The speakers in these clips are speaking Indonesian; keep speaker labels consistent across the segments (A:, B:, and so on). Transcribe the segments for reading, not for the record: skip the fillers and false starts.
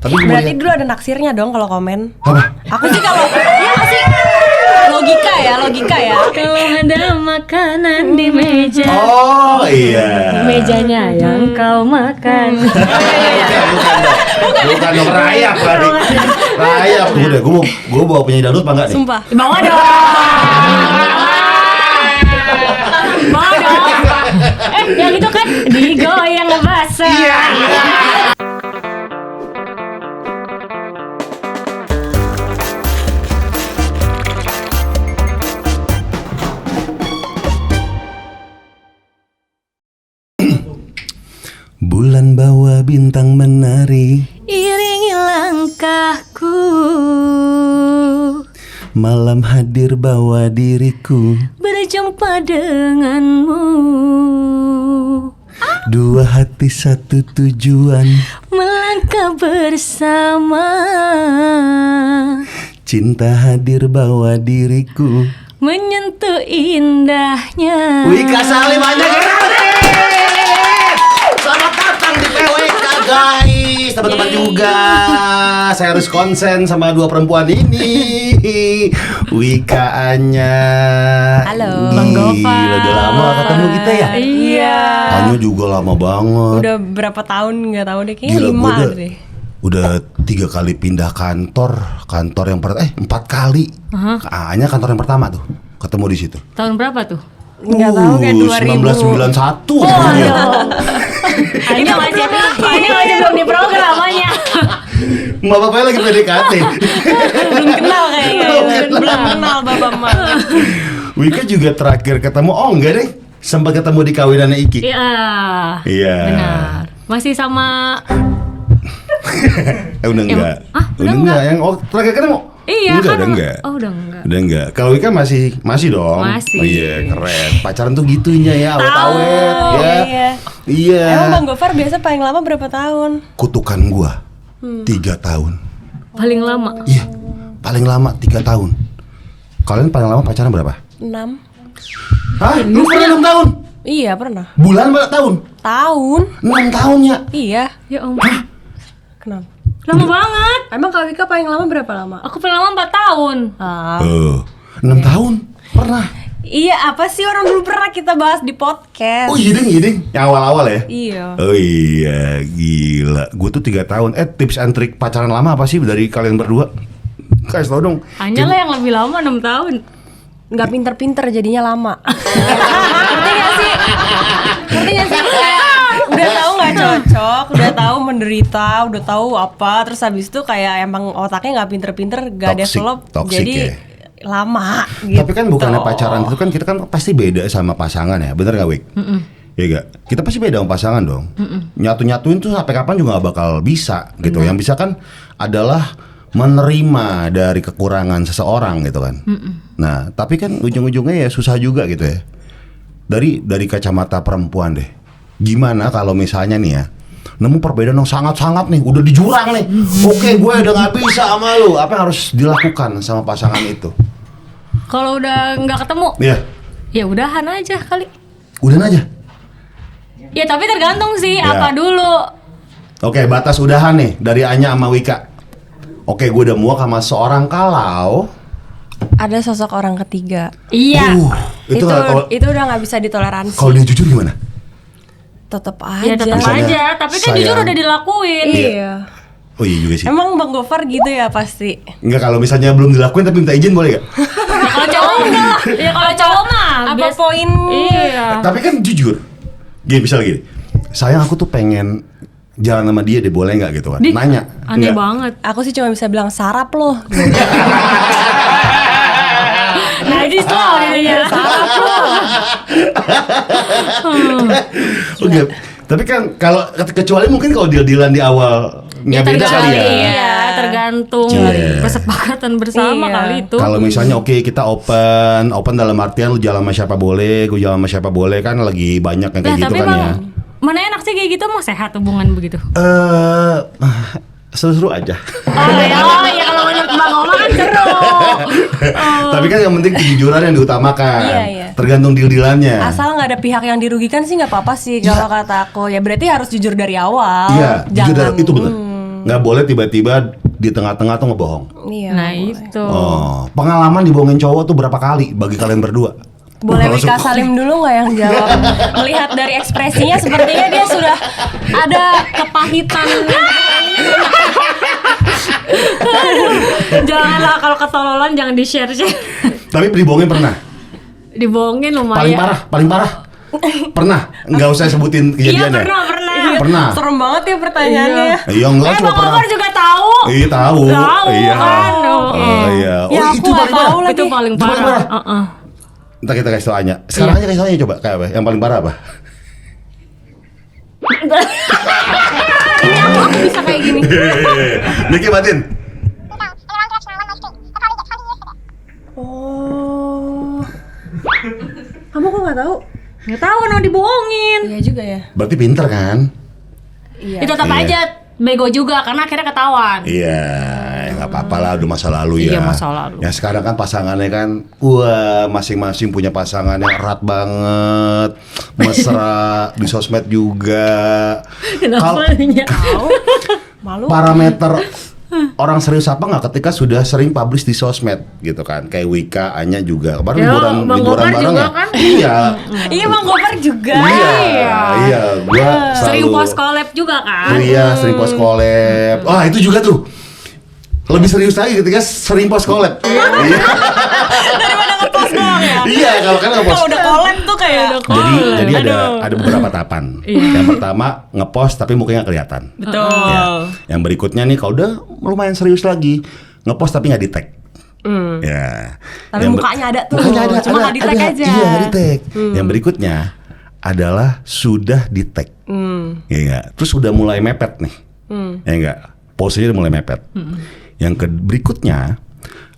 A: Tapi
B: Berarti dulu ada naksirnya dong kalau komen.
A: apa?
B: Aku sih kalau ya nggak sih logika ya.
C: Kalau ada makanan di meja,
A: Oh iya.
C: mejanya yang kau makan.
A: Bukan dong, rayap tadi. Rayap. Udah, gue bawa penyanyi dangdut apa enggak nih?
B: Sumpah.
C: Bawa dong. Bawa dong. Yang itu kan digoyang basah.
A: Iya. Bulan bawa bintang menari,
C: Iringi langkahku,
A: malam hadir bawa diriku.
C: berjumpa denganmu,
A: Dua hati satu tujuan,
C: melangkah bersama,
A: cinta hadir bawa diriku.
C: menyentuh indahnya.
A: Wika Salim aja selamat datang di PWK guys, teman-teman juga. Saya harus konsen sama dua perempuan ini. Wika Anya.
B: Halo.
C: Bang Gofar.
A: Gila, udah lama ketemu kita ya.
C: Iya.
A: Anya juga lama banget.
B: Udah berapa tahun nggak tahu deh, kayaknya
A: Gila,
B: 5
A: gua
B: deh.
A: udah 3 kali pindah kantor yang 4 kali. Anya kantor yang pertama tuh ketemu di situ.
C: Tahun berapa tuh?
B: Nggak tahu kayak 2000.
A: 1991 katanya.
C: Ini masih belum di program namanya.
A: Mbak bapaknya lagi PDKT.
B: Belum kenal kayaknya. Belum kenal Bapak Mak.
A: Wika juga terakhir ketemu, oh enggak deh, sempat ketemu di kawinannya Iki.
C: Iya.
A: Iya.
C: Benar. Masih sama.
A: Udah enggak.
C: Udah
A: enggak. Yang terakhir ketemu.
C: Iya
A: enggak,
C: kan.
A: udah enggak.
C: Oh udah enggak.
A: Udah enggak. Kalau Wika masih dong.
C: Masih.
A: Oh iya, keren. Pacaran tuh gitunya ya, awet-awet ya.
B: Iya.
A: Iya.
B: Emang Bang Gofar biasa paling lama berapa tahun?
A: Kutukan gua 3 tahun.
C: Paling lama.
A: Iya. Paling lama 3 tahun. Kalian paling lama pacaran berapa?
B: 6.
A: Hah? Lu pernah 6 tahun?
B: Iya pernah.
A: Bulan berapa tahun?
B: Tahun?
A: 6 tahun ya?
B: Iya.
C: Ya ampun.
B: Kenapa?
C: Lama banget.
B: Emang Kak Wika paling lama berapa lama?
C: Aku paling lama 4 tahun.
A: 6 tahun? Pernah?
B: Iya, apa sih orang dulu pernah kita bahas di podcast?
A: Oh iya ding. Yang awal-awal ya?
B: Iya.
A: Oh iya, gila. Gue tuh 3 tahun. Tips and trik pacaran lama apa sih dari kalian berdua? Kasih tau dong.
C: Hanya lah yang lebih lama 6 tahun.
B: Nggak pinter-pinter jadinya lama. Ngerti gak sih? Kayak udah tahu nggak cocok, udah tahu menderita, udah tahu apa, terus habis itu kayak emang otaknya nggak pinter-pinter, nggak
A: Toxic,
B: develop,
A: toxic
B: jadi
A: ya.
B: lama. Gitu.
A: Tapi kan bukannya pacaran itu kan kita kan pasti beda sama pasangan ya, bener gak Wik? Iya gak? Kita pasti beda sama pasangan dong. Nyatu-nyatuin tuh sampai kapan juga gak bakal bisa gitu. Yang bisa kan adalah menerima dari kekurangan seseorang gitu kan. Nah, tapi kan ujung-ujungnya ya susah juga gitu ya. Dari kacamata perempuan deh. Gimana kalau misalnya nih ya, nemu perbedaan yang sangat-sangat nih, udah di jurang nih. Oke, gue udah gak bisa sama lu. Apa yang harus dilakukan sama pasangan itu?
C: Kalau udah nggak ketemu,
A: Iya.
C: ya udahan aja kali.
A: Udah aja.
C: Ya tapi tergantung sih
A: Ya.
C: apa dulu.
A: Oke, batas udahan nih dari Anya sama Wika. Oke, gue udah muak sama seorang kalau
B: Ada sosok orang ketiga.
C: Iya.
A: itu kalau
B: Itu udah nggak bisa ditoleransi.
A: kalau dia jujur gimana?
B: Tetep aja.
C: Ya tetap
A: Misalnya,
C: aja, tapi kan
A: sayang.
C: jujur udah dilakuin.
B: Iya.
A: Oh iya juga sih.
B: Emang Bang Gofar gitu ya pasti.
A: Enggak, kalau misalnya belum dilakuin tapi minta izin boleh gak?
C: Ya kalau cowok enggak lah. Ya kalau cowok mah
B: Apa poin?
C: Iya.
A: Tapi kan jujur. Gini, misalnya gini. Sayang, aku tuh pengen jalan sama dia deh, boleh nggak gitu kan?
C: Di,
A: Nanya.
C: Aneh
A: Nggak.
C: banget.
B: Aku sih cuma bisa bilang sarap loh.
C: Najis loh ya.
A: Oke. Tapi kan kalau kecuali mungkin kalau deal-dealan di awalnya beda kali ya.
C: Iya, tergantung
A: Iya.
C: kesepakatan bersama
B: Iya.
C: kali itu.
A: Kalau misalnya oke, kita open dalam artian lu jalan sama siapa boleh, gue jalan sama siapa boleh, kan lagi banyak yang kayak gitu
C: tapi
A: kan
C: bang,
A: ya.
C: mana enak sih kayak gitu, mau sehat hubungan begitu?
A: Seru-seru aja.
C: Oh ya kalau menurut Bang Oma kan seru.
A: Tapi kan yang penting kejujuran yang diutamakan.
B: Iya, iya.
A: Tergantung deal-dealannya.
B: Asal nggak ada pihak yang dirugikan sih nggak apa-apa sih kalau kata aku. Ya berarti harus jujur dari awal.
A: Iya, jujur
B: Jangan,
A: dari- itu benar. Nggak boleh tiba-tiba di tengah-tengah tuh ngebohong.
B: Iya.
C: Nah
B: boleh.
C: itu.
A: Oh, pengalaman dibohongin cowok tuh berapa kali bagi kalian berdua?
B: Boleh
A: Langsung-
B: Wika Salim dulu nggak yang jawab? Melihat dari ekspresinya sepertinya dia sudah ada kepahitan.
C: Janganlah kalau ketololan jangan di-share.
A: Tapi dibohongin pernah?
C: Dibohongin
A: Paling
C: lumayan.
A: parah? Pernah? Nggak usah sebutin
C: Iya
A: kejadiannya.
C: pernah.
A: Pernah?
B: Serem banget ya pertanyaannya.
A: Iya enggak cuma
C: Bang
A: pernah.
C: Komar juga tahu.
A: Iya tahu.
C: Tahu
A: Iya.
C: kan.
A: Oh iya.
B: Ya
A: Oh
B: aku
A: itu
B: nggak
A: paling parah.
B: tahu lagi.
C: Itu paling
A: Itu paling
C: parah.
A: parah. Ntar kita kasih tau Anya. Sekarang aja kasih tau Anya coba kayak apa? Yang paling parah apa?
B: Ini aku bisa kayak gini.
A: Niki batin.
B: Oh. Kamu kok nggak tahu?
C: Nggak tahu no dibohongin.
B: Iya juga ya.
A: Berarti pinter kan?
B: Iya.
C: Itu tetap
A: Iya.
C: aja bego juga karena akhirnya ketahuan.
A: Iya, ya nggak apa-apa lah, udah masa lalu ya.
C: Iya, masa lalu.
A: Ya sekarang kan pasangannya kan, wah masing-masing punya pasangan yang erat banget, mesra di sosmed juga.
C: Kenapa
A: Kal-
C: nya?
B: Malu.
A: Parameter orang serius apa nggak ketika sudah sering publish di sosmed gitu kan? Kayak Wika, Anya juga. Kemarin
C: Ya,
A: liburan
C: Bang
A: liburan
C: Gopar
A: bareng
C: juga
A: ya?
C: kan?
A: Iya.
B: Iya Bang Gopar juga.
A: Iya, gua
C: Sering
A: selalu
C: post collab juga kan?
A: Iya, sering post collab. Wah, itu juga tuh. Lebih serius lagi ketika sering post collab. Iya.
B: Daripada ngepost doang ya.
A: Iya, kalau kan nge-post.
B: Kalau udah collab tuh kayak
A: Jadi ada beberapa tahapan. Yang pertama ngepost tapi mukanya nggak kelihatan.
B: betul.
A: Ya. Yang berikutnya nih kalau udah lumayan serius lagi ngepost tapi nggak di tag. Ya.
B: Tapi
A: Yang
B: mukanya ada tuh.
A: Mukanya ada,
B: Cuma nggak di-tag aja.
A: Iya, nggak di tag. Yang berikutnya adalah sudah di tag. Ya nggak? Terus udah mulai mepet nih. Ya nggak? Posenya udah mulai mepet. Yang berikutnya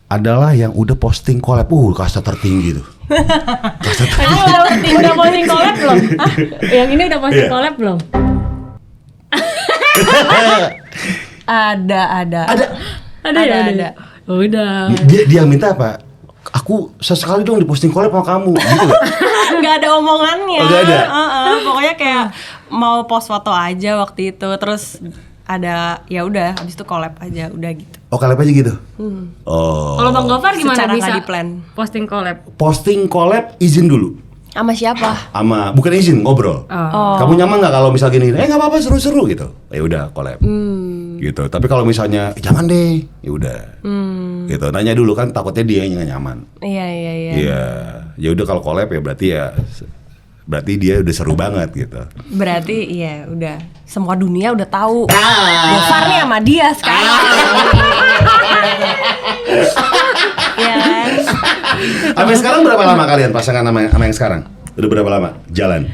A: adalah yang udah posting collab. Kasta tertinggi tuh.
C: Udah posting collab belum? Hah? Yang ini udah posting
A: Iya.
C: collab belum?
B: Ada.
C: Ada.
B: Ada.
C: Udah.
A: Dia minta apa? Aku sesekali dong diposting collab sama kamu gitu nggak?
B: Nggak ada omongannya.
A: Oh, nggak ada?
B: Pokoknya kayak mau post foto aja waktu itu, terus ada ya udah, habis itu collab aja, udah gitu.
A: Oh collab aja gitu? Oh.
C: Kalau Bang Gopar gimana
B: Secara
C: bisa
B: nggak di-plan.
C: posting collab?
A: Posting collab izin dulu.
B: Sama siapa?
A: Sama bukan izin, ngobrol.
B: Oh.
A: Kamu nyaman nggak kalau misal gini? Nggak apa-apa, seru-seru gitu. Ya udah collab. Gitu. Tapi kalau misalnya jangan deh, ya udah. Gitu. Nanya dulu kan takutnya dia yang nggak nyaman.
B: Iya.
A: Iya. Ya udah kalau collab ya berarti dia udah seru banget gitu.
B: Berarti iya udah semua dunia udah tahu. Gopar nih sama dia sekarang. Iya kan?
A: Sampai sekarang berapa lama kalian pasangan sama yang sekarang? Udah berapa lama jalan?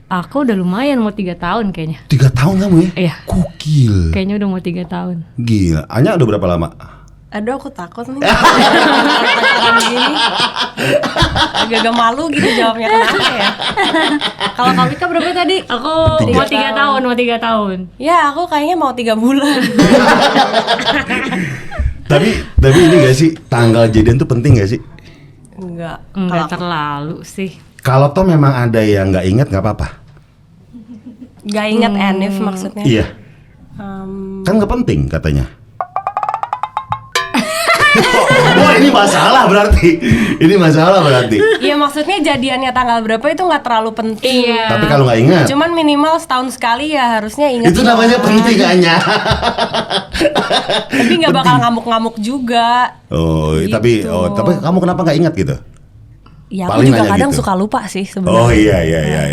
C: Aku udah lumayan mau 3 tahun kayaknya.
A: 3 tahun kamu ya?
C: Iya.
A: Gokil.
C: Kayaknya udah mau 3 tahun.
A: Gila. Anya udah berapa lama?
B: Aduh aku takut nih. Pacaran gini. Agak-agak malu gitu jawabnya, kenapa ya? Kalau Kak Wika berapa tadi?
C: Aku
B: Tiga
C: mau 3 tahun, mau 3 tahun.
B: Ya aku kayaknya mau 3 bulan.
A: Tapi ini gak sih tanggal jadian tuh penting gak sih?
B: Enggak.
C: Enggak
B: Kalau
C: terlalu sih.
A: Kalau toh memang ada yang nggak inget nggak apa-apa.
B: nggak inget Enif maksudnya.
A: Iya.
B: Em,
A: Kan nggak penting katanya. Wah ini masalah berarti. Ini masalah berarti.
B: Iya maksudnya jadiannya tanggal berapa itu nggak terlalu penting.
C: Iya.
A: Tapi kalau nggak ingat,
B: Cuman minimal setahun sekali ya harusnya ingat.
A: itu namanya penting Anya.
B: Tapi nggak bakal ngamuk-ngamuk juga.
A: Oh,
B: Gitu.
A: tapi kamu kenapa nggak ingat gitu?
B: Ya aku
A: Paling
B: juga
A: nanya
B: kadang
A: gitu.
B: suka lupa sih sebenarnya.
A: Oh iya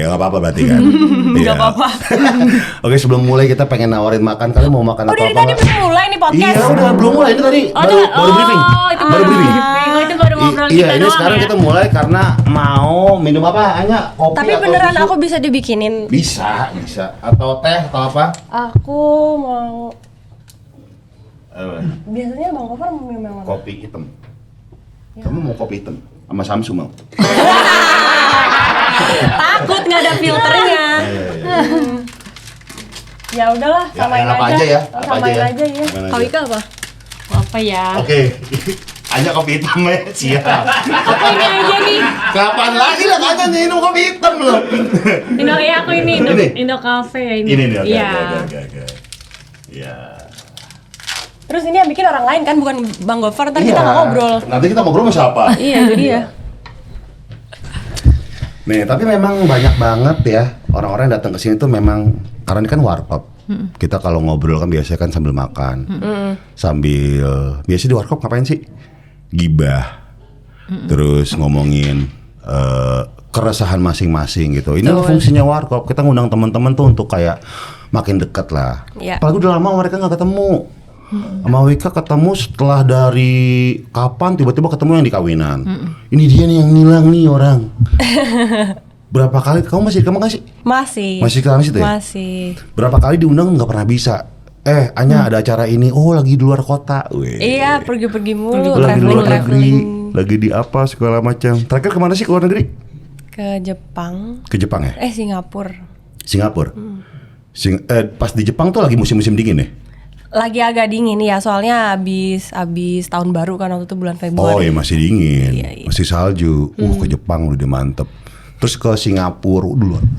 A: nggak apa-apa berarti kan. Iya.
B: Nggak apa-apa.
A: Oke sebelum mulai kita pengen nawarin makan. Kalian mau makan
B: Oh
A: apa
B: dari
A: apa?
B: tadi belum mulai nih podcast.
A: Iya udah belum mulai ini tadi baru briefing.
C: itu
A: Baru briefing.
C: Oh, itu baru ngobrol
A: Iya
C: kita
A: ini
C: doang
A: sekarang
C: ya?
A: kita mulai karena mau minum apa Anya? Kopi
B: Tapi
A: atau
B: beneran
A: susu?
B: aku bisa dibikinin.
A: Bisa atau teh atau apa?
B: Aku mau. Biasanya Bang Gopar mau minum yang mana?
A: Kopi hitam. Kamu mau kopi hitam sama Samsu mau?
B: Takut nggak ada filternya. Ya udahlah,
A: Ya,
B: samain
A: yang apa
B: aja.
A: aja ya, apa
B: Samain
A: aja ya.
B: aja ya.
A: Samain aja.
B: Kak Wika apa?
C: Apa ya?
A: Oke. Anya kopi hitam ya, siap.
C: Ini aja nih.
A: Kapan lagi lah Anya minum kopi hitam loh?
C: Indo ya aku ini
A: Ini?
C: Indo Cafe ya ini.
A: Ini nih, oke,
C: Iya.
A: oke. Ya.
B: Terus ini yang bikin orang lain kan, bukan Bang Gofar, ntar kita nggak ngobrol.
A: Nanti kita ngobrol sama siapa?
B: Iya, jadi ya.
A: Nih, tapi memang banyak banget ya orang-orang yang datang ke sini tuh memang karena ini kan warkop. Kita kalau ngobrol kan biasanya kan sambil makan, biasanya di warkop ngapain sih? Gibah, terus ngomongin keresahan masing-masing gitu. Ini fungsinya warkop. Kita ngundang teman-teman tuh untuk kayak makin dekat lah.
B: Iya.
A: Apalagi udah lama mereka nggak ketemu. Sama Wika ketemu setelah dari kapan tiba-tiba ketemu yang di kawinan. Ini dia nih yang ngilang nih orang. Berapa kali kamu masih sih? Masih ke situ ya?
B: Masih.
A: Berapa kali diundang nggak pernah bisa. Anya ada acara ini. Oh lagi di luar kota. Wih.
B: Iya, pergi-pergi mulu,
A: Lagi di luar negeri.
B: traveling.
A: Lagi di apa segala macam. Terakhir kemana sih ke luar negeri?
B: Ke Jepang.
A: Ke Jepang ya?
B: Singapura.
A: Pas di Jepang tuh lagi musim-musim dingin ya?
B: Lagi agak dingin ya, soalnya abis tahun baru kan waktu itu bulan Februari.
A: Oh iya masih dingin,
B: Iya.
A: masih salju. Ke Jepang udah mantep. Terus ke Singapura,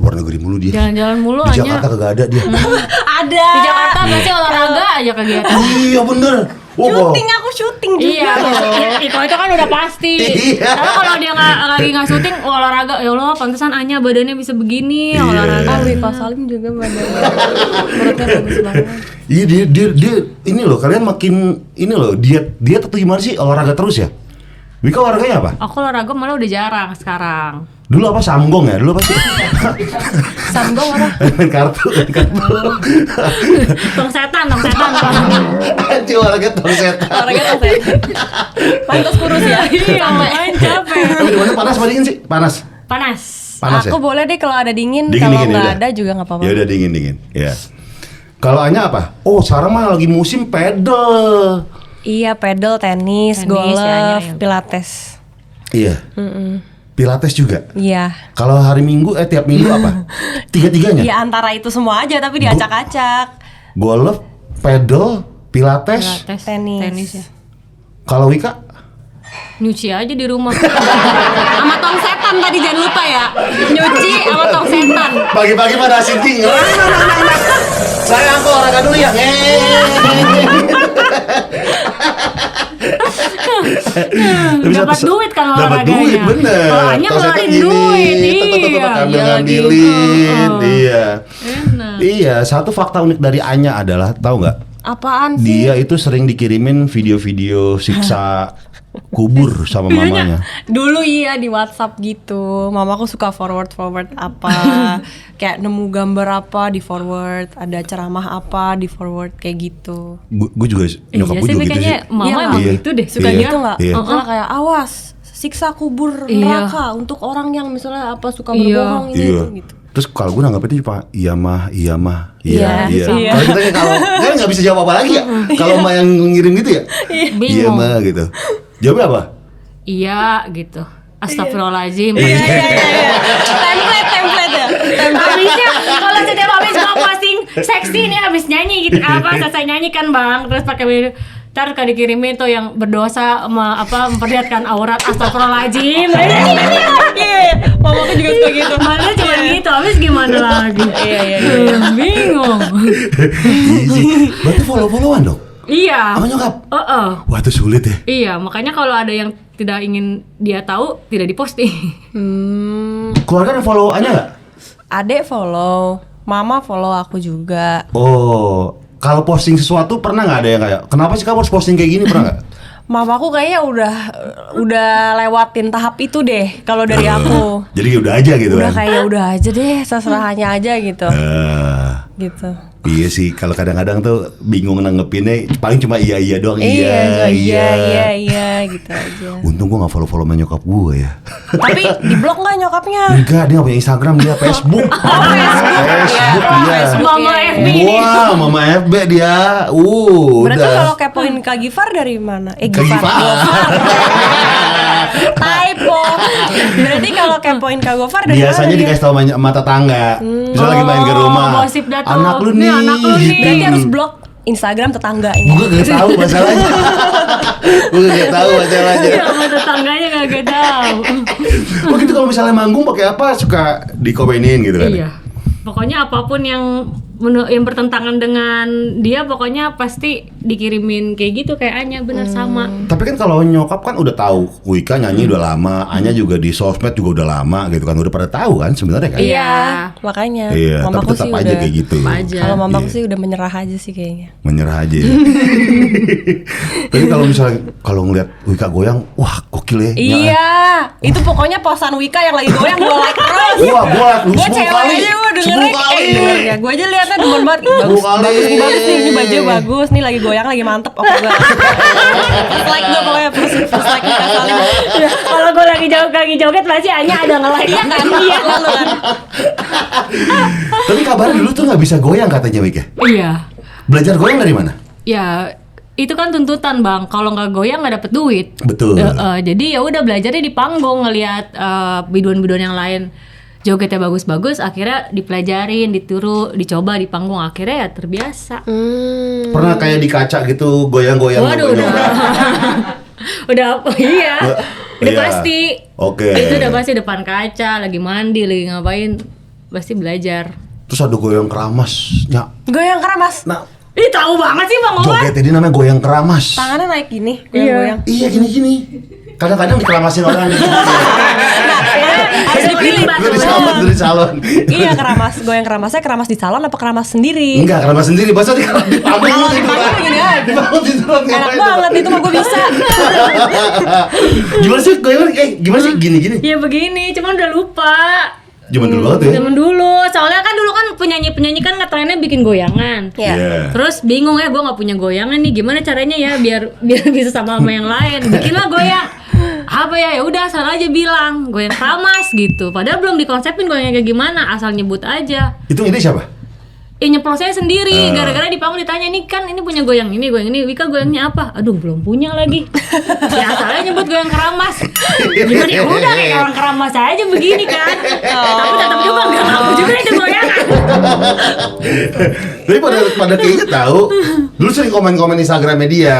A: luar negeri mulu dia.
C: Jalan-jalan mulu
A: Di
C: Anya.
A: Jakarta kagak ada dia.
B: Ada.
C: Di Jakarta pasti olahraga aja kegiatan.
A: Iya bener.
B: Aku syuting juga.
C: Iya, itu kan udah pasti.
A: Iya.
C: Karena kalau dia lagi nggak syuting olahraga, ya Allah, pantesan Anya badannya bisa begini,
A: Iya.
C: olahraga.
B: Wika Salim juga badannya. Perutnya bagus banget.
A: Iya dia ini loh, kalian makin ini loh, diet atau gimana sih, olahraga terus ya? Wika olahraganya apa?
C: Aku olahraga malah udah jarang sekarang.
A: Dulu apa samgong ya? Dulu apa sih?
B: Sambung apa?
A: main kartu.
C: Tong setan.
A: Anjir olahraga tong setan.
B: Olahraga tuh saya. Pantas kurus ya.
C: Iya, main capek.
A: Tapi di mana panas apa dingin sih? Panas.
C: Panas.
A: Panas ya?
B: Aku boleh deh kalau ada dingin,
A: Dingin,
B: kalau
A: dingin,
B: nggak
A: yaudah.
B: ada juga nggak apa-apa.
A: Ya udah dingin. Ya. Kalau Anya apa? Oh, sekarang mah lagi musim pedal.
B: Iya, pedal, tenis,
C: Tenis,
B: golf,
C: ya, ya.
B: pilates.
A: Iya. Pilates juga.
B: Iya.
A: Kalau hari Minggu tiap minggu apa? Tiga-tiganya?
B: Ya antara itu semua aja tapi diacak-acak.
A: Golf, pedal, pilates.
B: Tenis.
C: ya.
A: Kalau Wika?
C: Nyuci aja di rumah. Sama tong setan tadi jangan lupa ya. Nyuci sama tong setan.
A: Pagi-pagi pada sinting. Saya aku olahraga dulu ya.
C: Dapat duit kan
A: Dapat
C: olahraganya.
A: duit bener.
C: Kalau Anya
A: Tong setan
C: ngeluarin
A: gini,
C: duit.
A: tetep ambil
C: Iya,
A: ngambilin.
C: lagi.
A: Iya.
C: Enak.
A: Iya, satu fakta unik dari Anya adalah tahu nggak?
B: Apaan sih?
A: Dia itu sering dikirimin video-video siksa kubur sama mamanya.
B: Dulu iya di WhatsApp gitu. Mamaku suka forward apa. Kayak nemu gambar apa di forward, ada ceramah apa di forward kayak gitu.
A: Gue juga nyokap
C: Iya
A: gue
C: sih,
A: juga gitu
C: kayaknya
A: sih.
C: mama
B: Iya,
C: emang
A: iya.
C: gitu deh.
B: Suka
A: Iya.
B: gitu nggak?
A: Iya.
B: Misalnya kayak awas siksa kubur
C: Iya.
B: neraka untuk orang yang misalnya apa suka
C: Iya.
B: berbohong ini
A: Iya.
B: itu gitu.
A: Terus kalau gue nanggapnya cuma iya mah.
B: Iya,
A: Iya.
B: iya.
A: Kalau kita kalau kan nggak bisa jawab apa lagi ya. Kalau mah yang ngirim gitu ya. Iya
C: Bingung.
A: mah gitu. Jawabnya apa?
C: Iya gitu. Astagfirullahaladzim.
B: Iya. Template ya.
C: Habisnya kalau setiap habis mau posting seksi nih habis nyanyi gitu apa selesai nyanyi kan bang terus pakai video ntar kan dikirimin tuh yang berdosa memperlihatkan aurat astagfirullahaladzim.
B: Iya. Mamaku juga suka gitu.
C: Malah cuma gitu habis gimana lagi?
B: Iya.
C: Bingung.
A: Iya sih. Berarti follow-followan dong.
C: Iya.
A: Sama nyokap. Wah itu sulit ya.
C: Iya makanya kalau ada yang tidak ingin dia tahu tidak diposting.
A: Keluarga ada follow Anya nggak?
B: Adek follow, mama follow aku juga.
A: Oh, kalau posting sesuatu pernah nggak ada yang kayak kenapa sih kamu harus posting kayak gini, pernah nggak?
B: Mamaku kayaknya udah lewatin tahap itu deh kalau dari aku.
A: Jadi udah aja gitu
B: Udah
A: kan?
B: kayak udah aja deh, seserahannya aja gitu. Gitu.
A: Iya sih, kalau kadang-kadang tuh bingung nanggepinnya, paling cuma iya doang.
B: Iya gitu aja.
A: Untung gua nggak follow sama nyokap gua ya.
B: Tapi di blok nggak nyokapnya?
A: Enggak, dia nggak punya Instagram, dia Facebook. Facebook dia.
C: Mama FB ini.
A: Wah, mama FB dia.
B: Berarti
A: Udah.
B: kalau kepoin Kak Gifar dari mana?
A: Kak Gifar.
B: Typo. Berarti kalau kepoin Kak Gofar dari
A: Biasanya
B: mana?
A: dikasih tahu sama tetangga. Misalnya lagi main ke rumah.
C: Gosip dah tuh.
A: Anak lu nih.
C: Anak lu nih.
B: Berarti harus blok Instagram tetangganya.
A: Gue gak tahu masalahnya. Gue gak tahu masalahnya.
C: Sama tetangganya gak tahu.
A: Oh gitu, kalau misalnya manggung pakai apa suka dikomenin gitu kan?
C: Iya. Pokoknya apapun yang yang bertentangan dengan dia, pokoknya pasti dikirimin kayak gitu kayak Anya, bener sama.
A: Tapi kan kalau nyokap kan udah tahu Wika nyanyi udah lama, Anya juga di sosmed juga udah lama gitu kan, udah pada tahu kan sebenarnya kan.
B: Iya, makanya.
A: Iya, tapi
B: Mamaku
A: tetap
B: sih
A: aja
B: udah
A: kayak gitu.
B: Kalau mamaku
A: Iya.
B: sih udah menyerah aja sih kayaknya.
A: Menyerah aja. Ya. Tapi kalau misalnya kalau ngeliat Wika goyang, wah gokil ya.
B: Iya, itu pokoknya posan Wika yang lagi goyang gue like terus.
A: Wah, gua
B: Gue
A: 10
B: cewek
A: kali.
B: aja gue
A: 10 kali.
B: dengernya. Gue aja liatnya demen banget. Bagus,
A: kali.
B: bagus nih, ini baju bagus nih, lagi goyang, lagi mantep. Oke gue first like gue pokoknya first like Wika Salim.
C: Kalau gue lagi joget pasti Anya ada nge-like
B: Iya kan, iya lalu kan.
A: Tapi kabarnya dulu tuh nggak bisa goyang katanya Wika.
C: Iya.
A: Belajar goyang dari mana?
C: Ya itu kan tuntutan Bang, kalau nggak goyang nggak dapet duit.
A: Betul.
C: Jadi ya udah belajarnya di panggung, ngelihat biduan-biduan yang lain jogetnya bagus-bagus, akhirnya dipelajarin, dicoba di panggung, akhirnya ya terbiasa.
A: Pernah kayak di kaca gitu goyang-goyang.
C: Waduh, udah. Udah iya. Udah
A: Iya.
C: pasti.
A: Oke.
C: Itu udah pasti depan kaca, lagi mandi, lagi ngapain, pasti belajar.
A: Terus ada goyang keramasnya.
B: Goyang keramas.
A: Nah,
C: Ih, tahu banget sih Bang Owan.
A: joget ini namanya goyang keramas.
B: Tangannya naik gini,
C: Iya.
B: goyang-goyang.
A: Iya gini-gini. Kadang-kadang dikeramasin orang gitu.
B: Harus dipilih
A: Dari salon.
B: Iya, keramas, goyang keramasnya keramas di salon apa keramas sendiri?
A: Enggak, keramas sendiri. Masa di panggung
B: Kalau di
A: gitu.
B: panggung gini aja.
A: Di panggung tidur.
B: Enak banget itu mah gue bisa.
A: Gimana sih goyang? Gimana sih gini-gini?
C: Ya begini, cuman udah lupa.
A: Zaman dulu banget ya.
C: Zaman dulu, soalnya kan dulu kan penyanyi kan ngetrennya bikin goyangan.
B: Iya.
C: Terus bingung ya, gue nggak punya goyangan nih, gimana caranya ya biar bisa sama yang lain. Bikinlah goyang. Apa ya udah asal aja bilang goyang keramas gitu. Padahal belum dikonsepin goyangnya kayak gimana, asal nyebut aja.
A: Itu ide siapa?
C: Ya nyeplosnya sendiri, gara-gara di panggung ditanya, ini punya goyang ini, Wika goyangnya apa? Aduh belum punya lagi. Ya asalnya nyebut goyang keramas. Gimana ya udah kayak orang keramas aja begini kan. Tapi tetap juga nggak tahu juga itu goyangan.
A: Tapi pada kayaknya tahu. Dulu sering komen-komen Instagramnya dia.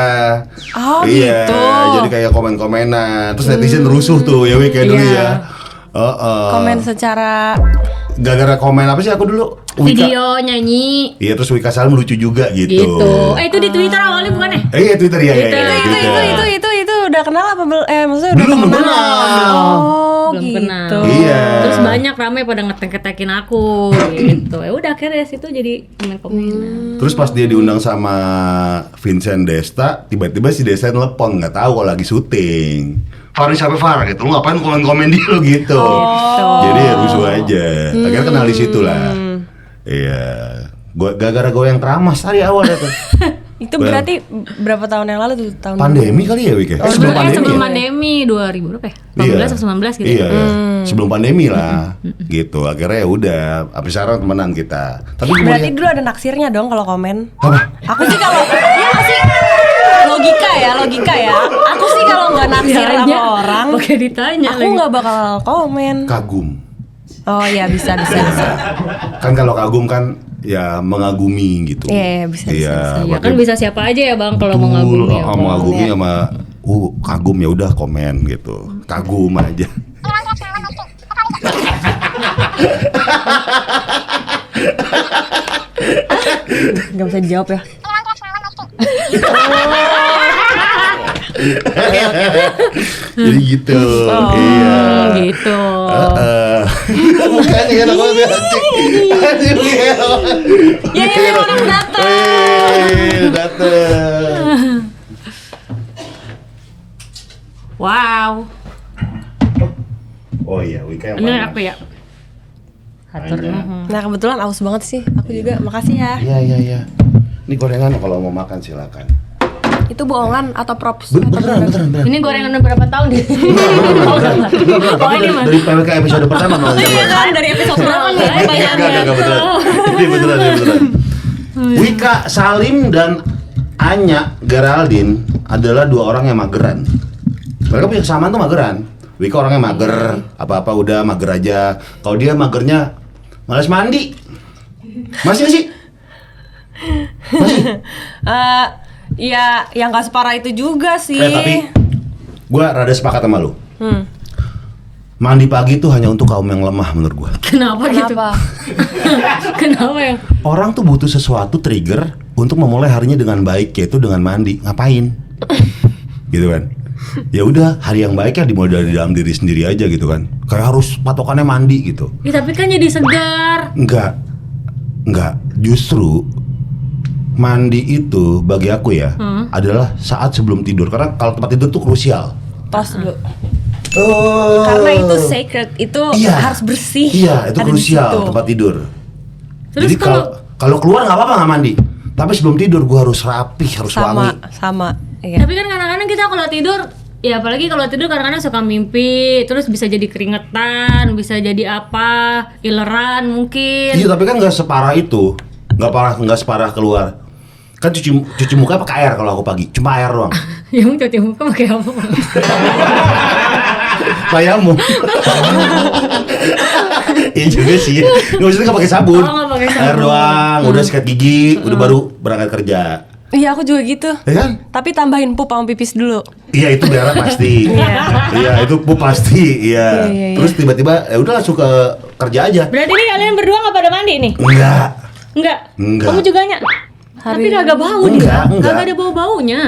B: Oh,
A: iya,
B: gitu.
A: jadi kayak komen-komenan. Terus netizen rusuh tuh ya Wika dulu
C: Iya.
A: ya.
B: Komen secara
A: Gara-gara komen apa sih aku dulu?
C: Video nyanyi
A: Iya, terus Wika Salim lucu juga gitu.
C: gitu. Itu di Twitter awalnya bukan ya?
A: Iya, Twitter ya.
B: itu udah kenal apa maksudnya udah
A: Belum
B: kenal?
A: kenal.
B: Oh,
C: Belum
B: gitu.
C: kenal.
A: Iya.
C: Terus banyak rame pada ngetek-ngetekin aku gitu. Ya udah akhirnya dari situ jadi komen-komenan.
A: Terus pas dia diundang sama Vincent Desta, tiba-tiba si Desta telepon, nggak tahu kalau lagi syuting. Farah sampai Farah gitu, lu ngapain komen-komen dia lu gitu. Jadi ya rusuh aja. Akhirnya kenal di situ lah. Iya. Gara-gara goyang keramas hari awal itu.
B: Itu berarti berapa tahun yang lalu tuh? Tahun
A: Pandemi kali ya Wika?
C: Sebelum
A: ya?
C: pandemi 2000 berapa ya? 18 atau 19 gitu.
A: Iya, sebelum pandemi lah, gitu. Akhirnya ya udah, habis sekarang temenan kita. Tapi gue
B: berarti dulu ada naksirnya dong kalau komen.
A: apa?
B: Aku sih kalau ya nggak sih logika ya. Aku sih kalau nggak naksir sama orang,
C: Oke ditanya
B: aku nggak bakal komen.
A: Kagum.
B: Oh iya bisa.
A: Kan kalau kagum kan ya mengagumi gitu.
B: Iya, bisa.
C: Ya
A: berarti
C: kan bisa siapa aja ya Bang kalau
A: betul,
C: mengagumi.
A: mengagumi sama kagum ya udah komen gitu. Kagum aja.
B: Gak bisa dijawab ya.
A: Jadi gitu. Iya.
C: Gitu.
A: Mukanya enak banget anjing. Anjing
B: Ya orang datang.
A: dateng.
C: Wow.
A: Oh iya, Wika yang
C: Ini
A: mana?
C: apa ya? Hatur nuhun.
B: Nah kebetulan aus banget sih. Aku juga makasih ya.
A: Iya. Ini gorengan kalau mau makan silakan.
B: Itu bohongan atau props?
A: Beneran.
C: Ini gorengan udah berapa tahun deh? Oh ini mah.
A: Dari PWK episode pertama malah.
B: Iya kan dari episode berapa nih?
A: Enggak beneran. Ini beneran. Wika Salim dan Anya Geraldine adalah dua orang yang mageran. Mereka punya kesamaan tuh mageran. Wika orangnya mager, apa-apa udah mager aja. Kalau dia magernya malas mandi. Masih nggak sih?
B: Ya yang gak separah itu juga sih.
A: Tapi gue rada sepakat sama lu. Mandi pagi itu hanya untuk kaum yang lemah menurut gua.
C: Kenapa gitu?
B: Kenapa?
C: Kenapa yang
A: Orang tuh butuh sesuatu trigger untuk memulai harinya dengan baik, yaitu dengan mandi. Ngapain? Gitu kan? Ya udah, hari yang baik ya dimulai dari dalam diri sendiri aja gitu kan. Kayak harus patokannya mandi gitu.
C: Ya tapi kan jadi segar.
A: Enggak. Justru mandi itu bagi aku ya adalah saat sebelum tidur. Karena kalau tempat tidur tuh krusial.
B: Tos dulu.
A: Oh.
B: Karena itu sacred, itu
A: Iya.
B: harus bersih.
A: Iya, itu
B: Ada di
A: krusial
B: situ.
A: tempat tidur.
C: Terus
A: Jadi kalau keluar nggak apa-apa nggak mandi. Tapi sebelum tidur gua harus rapih, harus wangi.
B: Sama. Iya.
C: Tapi kan kadang-kadang kita kalau tidur, ya apalagi kalau tidur kadang-kadang suka mimpi, terus bisa jadi keringetan, bisa jadi apa, ileran mungkin.
A: Iya, tapi kan nggak separah itu. Nggak separah keluar. Kan cuci muka pakai air kalau aku pagi. Cuma air doang.
C: Yang cuci muka pakai apa?
A: Kayamu. Iya juga sih. Nggak usah nggak pakai sabun.
C: Oh, nggak pakai sabun.
A: Air doang. Udah sikat gigi. Udah baru berangkat kerja.
B: Iya, aku juga gitu.
A: Ya kan?
B: Tapi tambahin pup sama pipis dulu.
A: Iya itu berak pasti. Iya itu pup pasti. Iya.
B: Iya.
A: Terus tiba-tiba ya udah langsung ke kerja aja.
C: Berarti ini kalian berdua nggak pada mandi nih?
A: Enggak.
C: Enggak.
A: Enggak.
C: Kamu juga nya? Tapi kagak bau nih.
A: Enggak.
C: Kagak ada bau-baunya.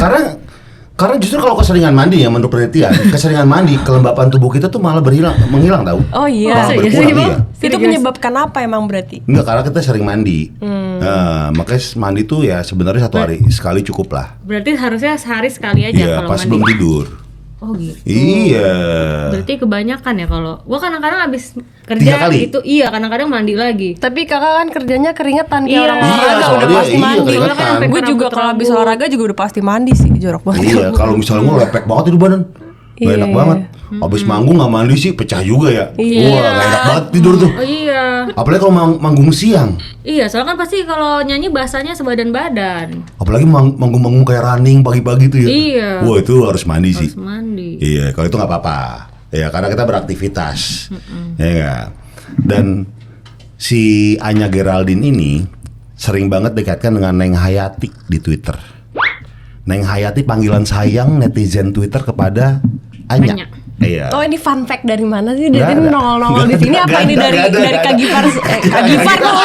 A: Karena justru kalau keseringan mandi ya menurut penelitian, keseringan mandi kelembapan tubuh kita tuh malah menghilang tahu.
B: Oh iya.
A: Malah
C: Serius,
A: berkurang,
C: Bang?
A: iya.
B: Itu
C: Serius?
B: menyebabkan apa emang berarti?
A: Enggak, karena kita sering mandi. Makanya mandi tuh ya sebenarnya 1 hari sekali cukup lah.
C: Berarti harusnya sehari sekali aja
A: Iya,
C: kalau
A: pas
C: mandi.
A: sebelum tidur.
C: Oh gitu.
A: Iya.
C: Berarti kebanyakan ya kalau gua kadang-kadang habis
A: 3
C: kerja
A: kali?
C: itu iya kadang-kadang mandi lagi.
B: Tapi kakak kan kerjanya keringetan kayak
C: Iya.
B: orang
C: Iya,
B: olahraga udah
A: soalnya
B: pasti
A: iya,
B: mandi.
A: keringetan.
B: Gue juga kalau habis olahraga juga udah pasti mandi sih, jorok banget.
A: Iya, kalau misalnya gue lepek banget itu badan. Gak
B: Iya,
A: enak
B: iya.
A: banget. Abis manggung gak mandi sih pecah juga ya.
B: Iya.
A: Wah, gak enak banget tidur tuh.
C: Oh iya.
A: Apalagi kalau manggung siang.
C: Iya, soalnya kan pasti kalau nyanyi bahasanya sebadan-badan.
A: Apalagi manggung-manggung kayak running pagi-pagi tuh ya.
C: Iya.
A: Wah, itu harus mandi sih.
C: Harus mandi.
A: Iya, kalau itu nggak apa-apa. Ya, karena kita beraktivitas. Ya nggak? Dan si Anya Geraldine ini sering banget dikaitkan dengan Neng Hayati di Twitter. Neng Hayati panggilan sayang netizen Twitter kepada Anya.
C: Anya.
A: Iya.
B: Oh, ini fun fact dari mana sih?
A: Nggak
B: Dari
A: ada.
B: nongol-nongol di
A: Nggak
B: sini
A: ada,
B: apa
A: nggak
B: ini
A: ada,
B: dari
A: nggak ada,
B: dari
A: nggak
B: Kak
A: ada.
B: Gifar? Kak Gifar dulu.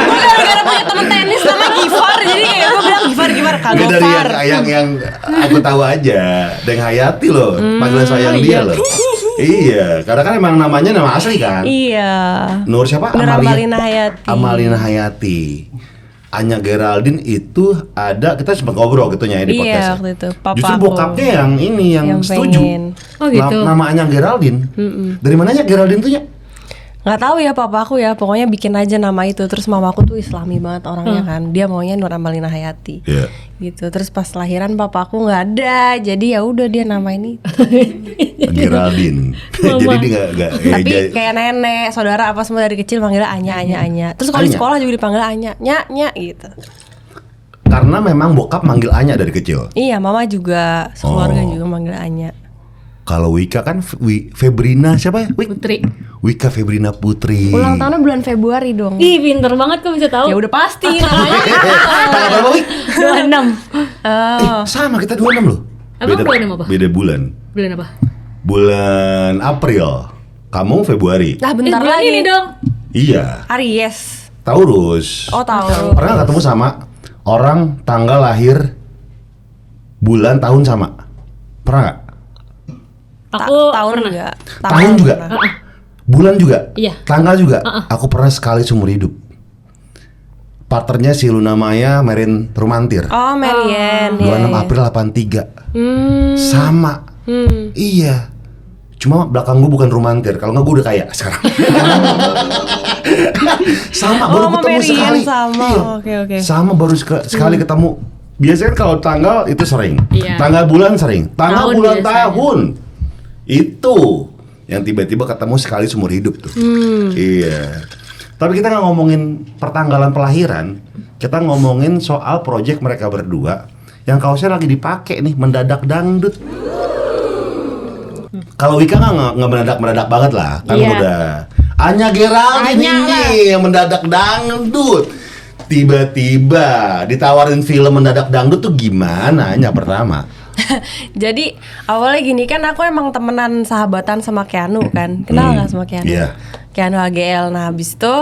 B: Gue gara-gara punya temen tenis sama Gifar, jadi kayak gue bilang Gifar Kak
A: Nggak dari
B: Gofar.
A: yang aku tahu aja. Neng Hayati loh, panggilan sayang
C: iya.
A: dia loh. Iya, karena kan emang namanya nama asli kan.
B: Iya.
A: Nur siapa?
B: Nur Amalina Hayati.
A: Amalina Hayati. Anya Geraldine itu ada, kita sempat ngobrol gitu ya di podcast.
B: Iya, waktu itu. Papa
A: Justru
B: aku.
A: bokapnya yang ini yang setuju.
B: pengen.
C: Oh, gitu.
A: Nama Anya Geraldine. Dari mananya Geraldine tuh ya?
B: Nggak tahu ya papa aku ya, pokoknya bikin aja nama itu. Terus mama aku tuh Islami banget orangnya kan, dia maunya Nur Amalina Hayati.
A: Iya.
B: Gitu. Terus pas lahiran papa aku nggak ada, jadi ya udah dia namain itu.
A: Geraldine. Jadi dia nggak.
B: Tapi kayak nenek, saudara apa semua dari kecil manggilnya Anya. Terus kalau di
A: Anya.
B: sekolah juga dipanggil Anya gitu.
A: Karena memang bokap manggil Anya dari kecil.
B: Iya, mama juga, sekeluarga
A: Oh.
B: juga manggil Anya.
A: Kalau Wika kan Febrina siapa ya?
C: Putri.
A: Wika Febrina Putri.
B: Ulang tahunnya bulan Februari dong.
C: Ih, pinter banget kok bisa tahu.
B: Ya udah pasti namanya.
A: Tanggal berapa Wik?
C: 26.
B: Oh.
A: Sama kita 26 loh.
C: Emang bulan apa?
A: Beda bulan.
C: Bulan apa?
A: Bulan April. Kamu Februari.
B: Nah, bentar
C: bulan
B: lagi.
C: ini dong.
A: Iya.
B: Aries.
A: Taurus.
B: Oh, tahu.
A: Pernah ketemu sama orang tanggal lahir bulan tahun sama? Pernah nggak?
C: Aku
B: tahun
C: pernah.
B: enggak?
A: Tahun juga? Bulan juga?
C: Iya.
A: Tanggal juga? Aku pernah sekali seumur hidup. Partnernya si Luna Maya, Merin Rumantir.
B: Oh, Marian.
A: 26 April 83. Sama. Iya. Cuma belakang gue bukan Rumantir. Kalau nggak gue udah kaya sekarang. Sama, baru
B: sama
A: ketemu
B: Marian
A: sekali.
B: sama.
A: Iya.
B: Oke.
A: Sama baru sekali ketemu. Biasanya kan kalau tanggal itu sering.
C: Iya.
A: Tanggal bulan sering. Tanggal
C: Tahun
A: bulan
C: biasanya.
A: tahun. Itu yang tiba-tiba ketemu sekali seumur hidup tuh. Iya. Tapi kita nggak ngomongin pertanggalan pelahiran, kita ngomongin soal project mereka berdua yang kaosnya lagi dipakai nih, mendadak dangdut. Kalau Wika nggak mendadak banget lah, kan
C: Iya.
A: udah. Anya Geraldine
C: Anya lah.
A: ini yang mendadak dangdut. Tiba-tiba ditawarin film mendadak dangdut tuh gimana? Anya pertama.
B: Jadi awalnya gini kan aku emang temenan sahabatan sama Keanu kan. Kenal nggak sama Keanu?
A: Iya.
B: Keanu AGL. Nah habis itu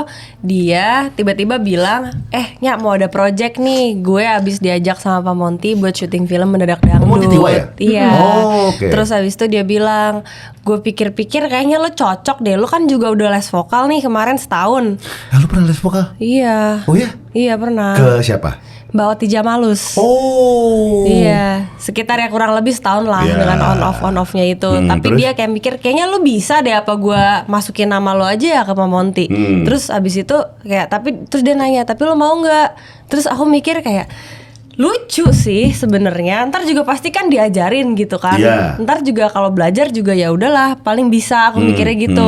B: dia tiba-tiba bilang, Nyak mau ada project nih. Gue abis diajak sama Pak Monty buat syuting film Mendadak Dangdut.
A: Monty Tiwa ya?
B: Iya.
A: Oh, oke.
B: Terus habis itu dia bilang, gue pikir-pikir kayaknya lo cocok deh. Lo kan juga udah les vokal nih kemarin setahun.
A: Lu pernah les vokal?
B: Iya.
A: Oh ya?
B: Iya pernah.
A: Ke siapa?
B: Mbak Oti Jamalus.
A: Oh.
B: Iya, sekitar ya kurang lebih setahun lah
A: Iya.
B: dengan on offnya itu. Tapi
A: terus?
B: dia kayak mikir kayaknya lu bisa deh apa gue masukin nama lo aja ya ke Pak Monty. Terus abis itu kayak terus dia nanya tapi lo mau nggak? Terus aku mikir kayak lucu sih sebenarnya. Ntar juga pasti kan diajarin gitu kan.
A: Iya.
B: Ntar juga kalau belajar juga ya udahlah paling bisa aku mikirnya gitu.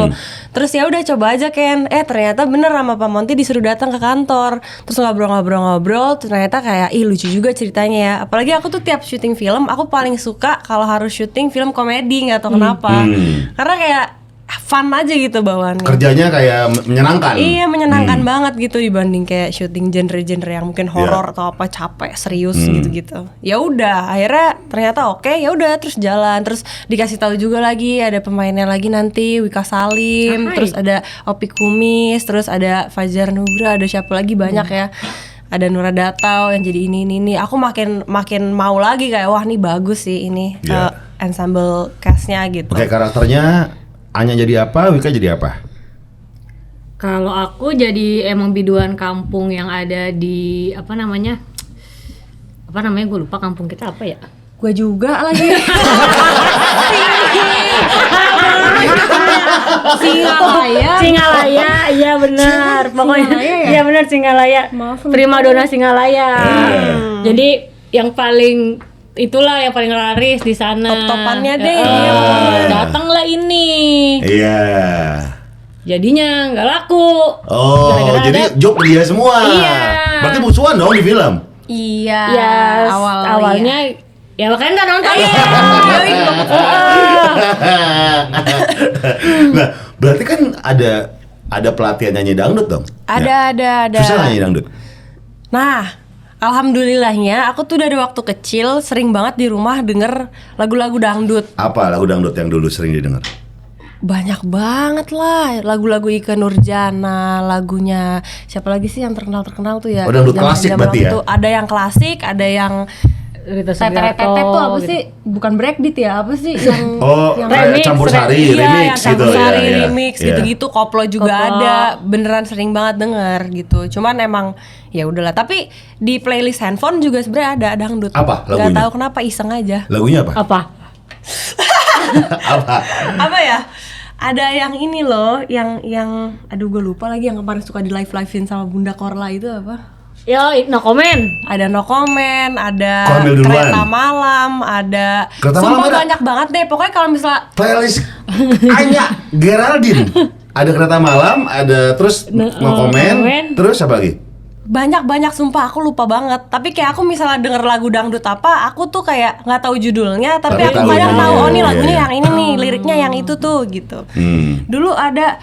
B: Terus ya udah coba aja Ken. Ternyata bener sama Pak Monty disuruh datang ke kantor. Terus ngobrol-ngobrol ternyata kayak lucu juga ceritanya ya. Apalagi aku tuh tiap syuting film aku paling suka kalau harus syuting film komedi, nggak tahu kenapa. Karena kayak fun aja gitu bawaannya.
A: Kerjanya kayak menyenangkan.
B: Iya menyenangkan banget gitu dibanding kayak syuting genre-genre yang mungkin horor atau apa capek serius gitu-gitu. Ya udah akhirnya ternyata oke, ya udah terus jalan, terus dikasih tahu juga lagi ada pemainnya lagi nanti Wika Salim, terus ada Opi Kumis, terus ada Fajar Nugra, ada siapa lagi banyak ya. Ada Nura Datau yang jadi ini. Aku makin mau lagi kayak wah nih bagus sih ini ensemble cast-nya gitu.
A: Oke, karakternya Anya jadi apa, Wika jadi apa?
C: Kalau aku jadi emang biduan kampung yang ada di apa namanya gue lupa kampung kita apa ya.
B: Gue juga lagi.
C: Singalaya, iya benar. Pokoknya iya benar Singalaya. Primadona Singalaya. Jadi yang paling itulah yang paling laris di sana.
B: Top-topannya deh.
C: Datanglah ini.
A: Iya.
C: Jadinya nggak laku.
A: Oh,
C: Gara-gara
A: jadi
C: ada-
A: job dia semua.
C: Iya.
A: Berarti musuhan dong di film.
B: Iya.
C: Ya awalnya ya makanya nggak nonton.
A: Nah, berarti kan ada pelatihan nyanyi dangdut dong?
B: Ada.
A: Susah nyanyi dangdut?
B: Nah, alhamdulillahnya aku tuh dari waktu kecil sering banget di rumah denger lagu-lagu dangdut.
A: Apa lagu dangdut yang dulu sering didengar?
B: Banyak banget lah, lagu-lagu Ikke Nurjana, lagunya siapa lagi sih yang terkenal tuh ya?
A: Oh, dangdut
B: Zaman-
A: klasik
B: zaman
A: berarti ya?
B: itu ada yang klasik, ada yang
C: Rita
B: tetet
C: Sugiarto,
B: tuh apa
C: gitu.
B: sih? Bukan breakbeat ya, apa sih? Yang
A: Oh,
C: remix,
A: campur sari,
B: Iya,
A: remix
B: yang
A: gitu
B: campur sari,
A: ya.
B: remix gitu-gitu, koplo juga
C: Koplo.
B: ada. Beneran sering banget denger gitu. Cuman emang ya udahlah. Tapi di playlist handphone juga sebenarnya ada dangdut.
A: Apa
B: Gak
A: lagunya?
B: tahu kenapa iseng aja.
A: Lagunya apa?
C: Apa?
A: Apa?
B: Apa ya? Ada yang ini loh, yang aduh gue lupa lagi yang kemarin suka di live-livein sama Bunda Korla itu apa?
C: Yo, no comment.
B: Ada No Comment, ada
A: Kau ambil duluan.
B: Kereta Malam, ada
A: Kereta
B: sumpah
A: Malam ada?
B: banyak banget deh. Pokoknya kalau misalnya
A: Playlist Anya Geraldine. Ada Kereta Malam, ada terus no comment,
C: comment.
A: terus apa lagi?
B: banyak sumpah aku lupa banget. Tapi kayak aku misalnya denger lagu dangdut apa, aku tuh kayak nggak tahu judulnya, tapi
A: Tapi
B: aku
A: tahu
B: kadang
A: ya,
B: tahu
A: iya,
B: oh nih
A: iya,
B: lagunya
A: iya.
B: yang ini nih, liriknya yang itu tuh gitu. Dulu ada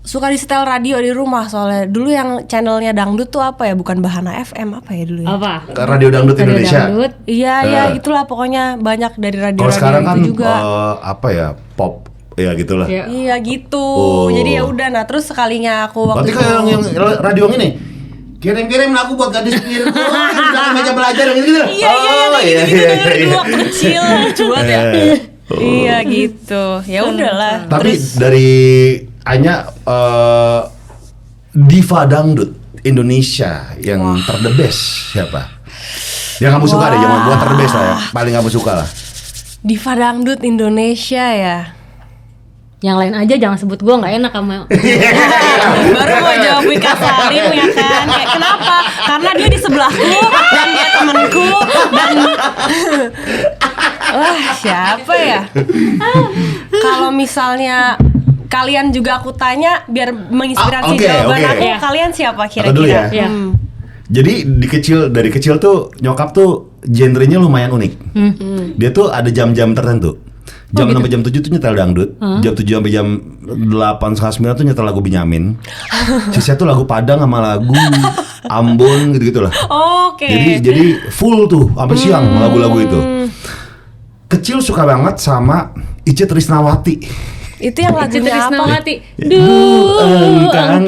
B: suka di setel radio di rumah soalnya. Dulu yang channelnya dangdut tuh apa ya? Bukan Bahana FM apa ya dulu ya?
C: Apa?
A: Radio Dangdut
C: Radio
A: Indonesia.
C: Dangdut.
B: Iya, itulah pokoknya banyak dari radio-radio
A: Kalau sekarang kan
B: itu juga.
A: apa ya, pop ya gitulah.
C: Ya.
B: Iya gitu.
A: Oh.
B: Jadi ya udah. Nah terus sekalinya aku waktu
A: Berarti kayak yang radio yang ini kirim-kirim lagu buat gadis pikirku di dalam meja belajar yang gitu.
B: Iya gitu dulu waktu kecil lucu banget ya. Iya gitu. Ya udahlah.
A: Tapi
B: Terus
A: dari Anya diva dangdut Indonesia yang ter the best siapa? Yang kamu suka deh, jangan bukan ter the best lah ya. Paling kamu suka lah.
B: diva dangdut Indonesia ya.
C: Yang lain aja jangan sebut gue, nggak enak sama.
B: Baru mau jawab Wika Salim ya kan. Kayak kenapa? Karena dia di sebelahku dan dia temenku dan wah siapa ya? Kalau misalnya kalian juga aku tanya biar menginspirasi
A: Oke,
B: jawaban
A: oke.
B: aku,
C: Ya.
B: kalian siapa
A: Aku dulu
B: kira-kira?
A: ya.
C: Ya.
A: Jadi dari kecil tuh nyokap tuh genrenya lumayan unik. Dia tuh ada jam-jam tertentu. Jam 6 sampai jam 7 tuh nyetel dangdut. Jam 7 sampai jam 8 setengah 9 tuh nyetel lagu Benyamin. Sisanya tuh lagu Padang sama lagu Ambon gitu-gitu lah.
B: Oke.
A: Jadi full tuh sampai siang lagu-lagu itu. kecil suka banget sama Itje Trisnawati.
B: Itu yang lagunya apa?
C: Trisnawati. Duh, engkang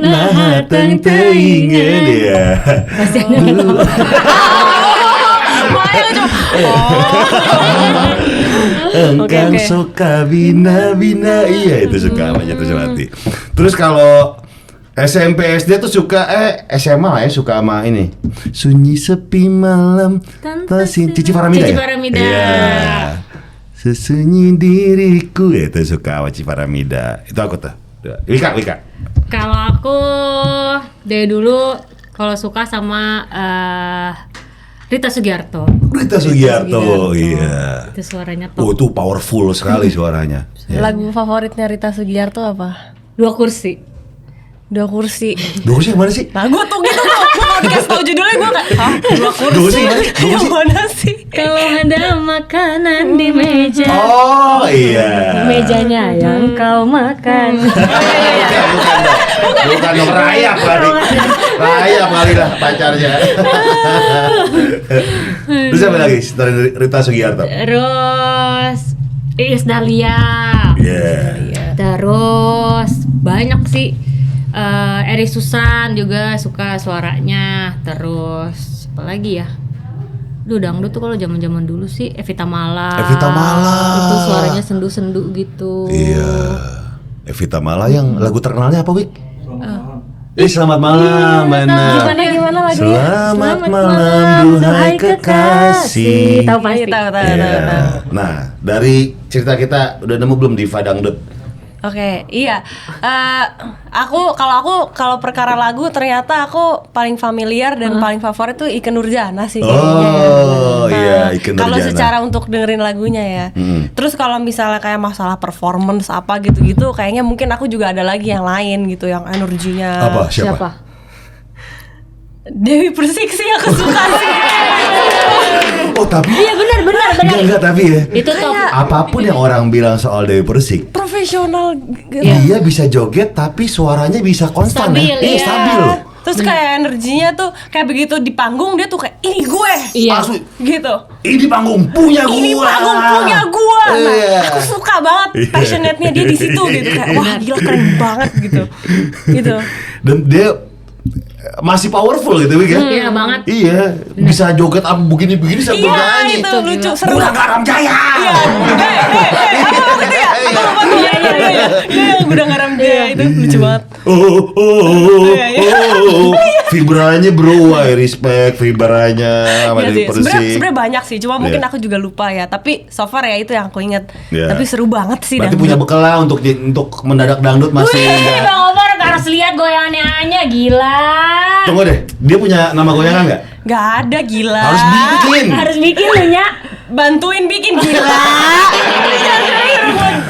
C: nah teng-tengen.
A: Iya.
C: Pasti
A: Engkang
B: Oke.
A: suka bina-bina. Iya itu suka sama Itje Trisnawati. Terus kalau SMP SD tuh suka SMA lah ya suka sama ini Sunyi sepi malam
C: Tanpa
A: Cici Faramida
C: Cici
A: ya?
C: Faramida.
A: Iya. Sesunyi diriku ya itu suka sama Cici Faramida. Itu aku tuh. Wika.
C: Kalau aku dari dulu kalau suka sama Rita Sugiarto.
A: Rita Sugiarto, iya.
C: Itu suaranya
A: Oh
C: top.
A: itu powerful sekali suaranya. Ya.
B: Lagu favoritnya Rita Sugiarto apa?
C: 2 kursi.
B: 2 kursi.
A: Dulu sih gimana sih?
B: Nah gue tuh gitu tuh. Gue kalau dikasih tau judulnya gue kayak, hah? 2 kursi?
A: Dulu sih gimana? Dulu
B: Yang
A: sih?
B: mana sih?
C: Kalau ada makanan di meja,
A: Oh iya.
C: mejanya yang kau makan.
A: Bukan dong Rayap kali. Rayap kali lah pacarnya. Terus apa lagi? Dari Rita Sugiarto.
C: Terus Iis Dahlia.
A: Iya.
C: Terus banyak sih. Eri Susan juga suka suaranya. Terus apa lagi ya? Duh dangdut tuh kalau zaman-zaman dulu sih Evita Mala.
A: Evita Mala.
C: Itu suaranya sendu-sendu gitu.
A: Iya. Evita Mala yang lagu terkenalnya apa, Wik? Selamat malam, mana?
B: Gimana lagunya?
A: Selamat malam, duhai kekasih.
C: Tahu pasti.
B: Tahu.
A: Iya. Nah, dari cerita kita udah nemu belum diva dangdut?
B: Oke, iya. Kalau perkara lagu ternyata aku paling familiar dan paling favorit tuh Ikke Nurjana sih kayaknya.
A: Oh iya, Ikke
B: Kalau
A: Nurjana.
B: secara untuk dengerin lagunya ya. Terus kalau misalnya kayak masalah performance apa gitu-gitu, kayaknya mungkin aku juga ada lagi yang lain gitu yang energinya.
A: Apa? Siapa?
B: Dewi Persik sih aku suka sih.
A: Oh tapi
C: Iya benar.
A: enggak tapi ya.
C: Itu top.
A: Apapun yang orang bilang soal Dewi Persik,
B: Profesional gitu.
A: dia bisa joget tapi suaranya bisa konstan.
C: Stabil,
A: ya?
C: iya.
A: Stabil.
B: Terus kayak energinya tuh kayak begitu di panggung dia tuh kayak ini gue.
C: Iya.
A: Asli.
B: Gitu.
A: Ini panggung punya gua.
B: Ini panggung punya gua. Nah,
A: Iya.
B: aku suka banget passionate-nya dia di situ gitu kayak wah gila keren banget gitu. Gitu.
A: Dan dia masih powerful gitu Wik, ya?
C: Iya banget.
A: Iya, bisa joget apa begini-begini sambil
B: Iya,
A: nyanyi.
B: itu lucu seru.
A: Budak Garam Jaya.
B: Iya. Apa gitu ya? Apa tuh? Iya, yang Gudang Garam Jaya itu lucu banget.
A: Vibranya bro, wah respect vibranya sama
B: Iya
A: Dewi
B: sih.
A: Persik.
B: Sebenarnya banyak sih, cuma mungkin
A: Iya.
B: aku juga lupa ya. Tapi so far ya itu yang aku ingat.
A: Iya.
B: Tapi seru banget sih.
A: Berarti
B: dangdut.
A: punya bekal lah untuk mendadak dangdut masih
C: Wih,
A: enggak.
C: Bang Omar harus lihat goyangannya gila.
A: Tunggu deh, dia punya nama goyangan nggak?
B: Gak ada gila.
A: Harus bikin.
C: Harus bikin lu nya.
B: Bantuin bikin gila.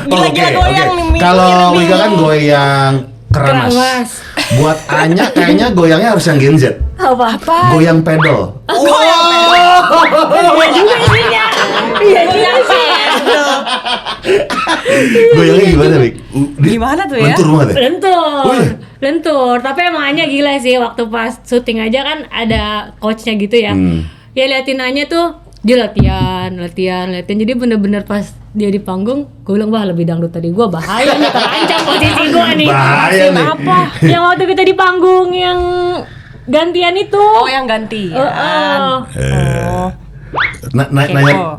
B: Gila-gila
A: Oke,
B: goyang
A: oke.
B: nih. mikir
A: Kalau
B: nih.
A: Wika kan goyang keramas.
C: Keramas.
A: Buat Anya kayaknya goyangnya harus yang Gen Z.
C: Apa?
A: Goyang pedal.
C: Iya juga isinya. Iya juga sih.
A: Goyangnya gimana, Wik?
B: Gimana tuh ya?
A: Lentur banget ya? Wih.
C: Lentur. Tapi emangnya gila sih waktu pas syuting aja kan ada coachnya gitu ya. Ya liatin Anya tuh dia latihan. Jadi bener-bener pas dia di panggung, gue bilang wah lebih dangdut tadi gue bahaya nih terancam posisi gue nih.
A: Bahaya nih.
B: Apa?
C: Yang waktu kita di panggung yang gantian itu.
B: Oh yang ganti.
C: Oh.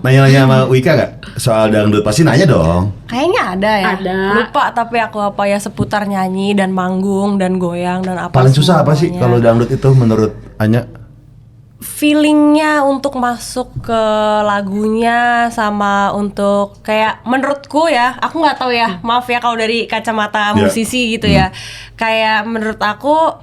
A: Nanya sama Wika gak? Soal dangdut pasti nanya dong.
B: Kayaknya ada ya.
C: Ada.
B: Lupa tapi aku apa ya seputar nyanyi dan manggung dan goyang dan apa.
A: Paling susah apa sih
B: semuanya.
A: kalau dangdut itu menurut Anya?
B: Feelingnya untuk masuk ke lagunya sama untuk kayak menurutku ya, aku nggak tahu ya, maaf ya kalau dari kacamata musisi gitu ya, kayak menurut aku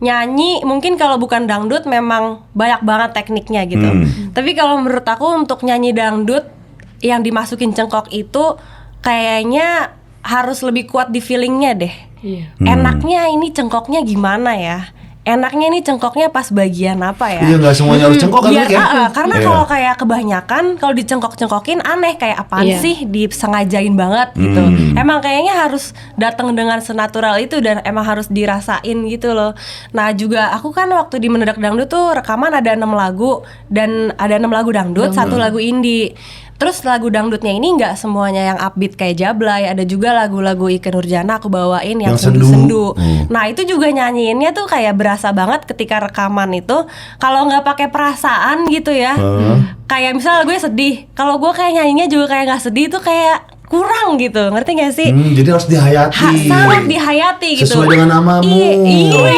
B: nyanyi mungkin kalau bukan dangdut memang banyak banget tekniknya gitu, tapi kalau menurut aku untuk nyanyi dangdut yang dimasukin cengkok itu kayaknya harus lebih kuat di feelingnya deh.
C: Iya.
B: Enaknya ini cengkoknya gimana ya? Enaknya ini cengkoknya pas bagian apa ya?
A: Iya nggak semuanya harus cengkok kan
B: Biar,
A: Wik, ya?
B: karena
A: Iya.
B: kalau kayak kebanyakan kalau dicengkok-cengkokin aneh kayak apaan
C: Iya.
B: sih disengajain banget gitu. Emang kayaknya harus datang dengan senatural itu dan emang harus dirasain gitu loh. Nah juga aku kan waktu di Mendadak Dangdut tuh rekaman ada 6 lagu dan ada 6 lagu dangdut, 1 lagu indie. Terus lagu dangdutnya ini nggak semuanya yang upbeat kayak Jablay, ada juga lagu-lagu Ikke Nurjana aku bawain yang
A: Yang sendu.
B: sendu-sendu. Nah itu juga nyanyiinnya tuh kayak berasa banget ketika rekaman itu kalau nggak pakai perasaan gitu ya. Kayak misalnya gue sedih, kalau gue kayak nyanyinya juga kayak nggak sedih tuh kayak kurang gitu, ngerti gak sih?
A: Jadi harus dihayati.
B: Sangat dihayati gitu.
A: Sesuai dengan namamu.
B: Iya.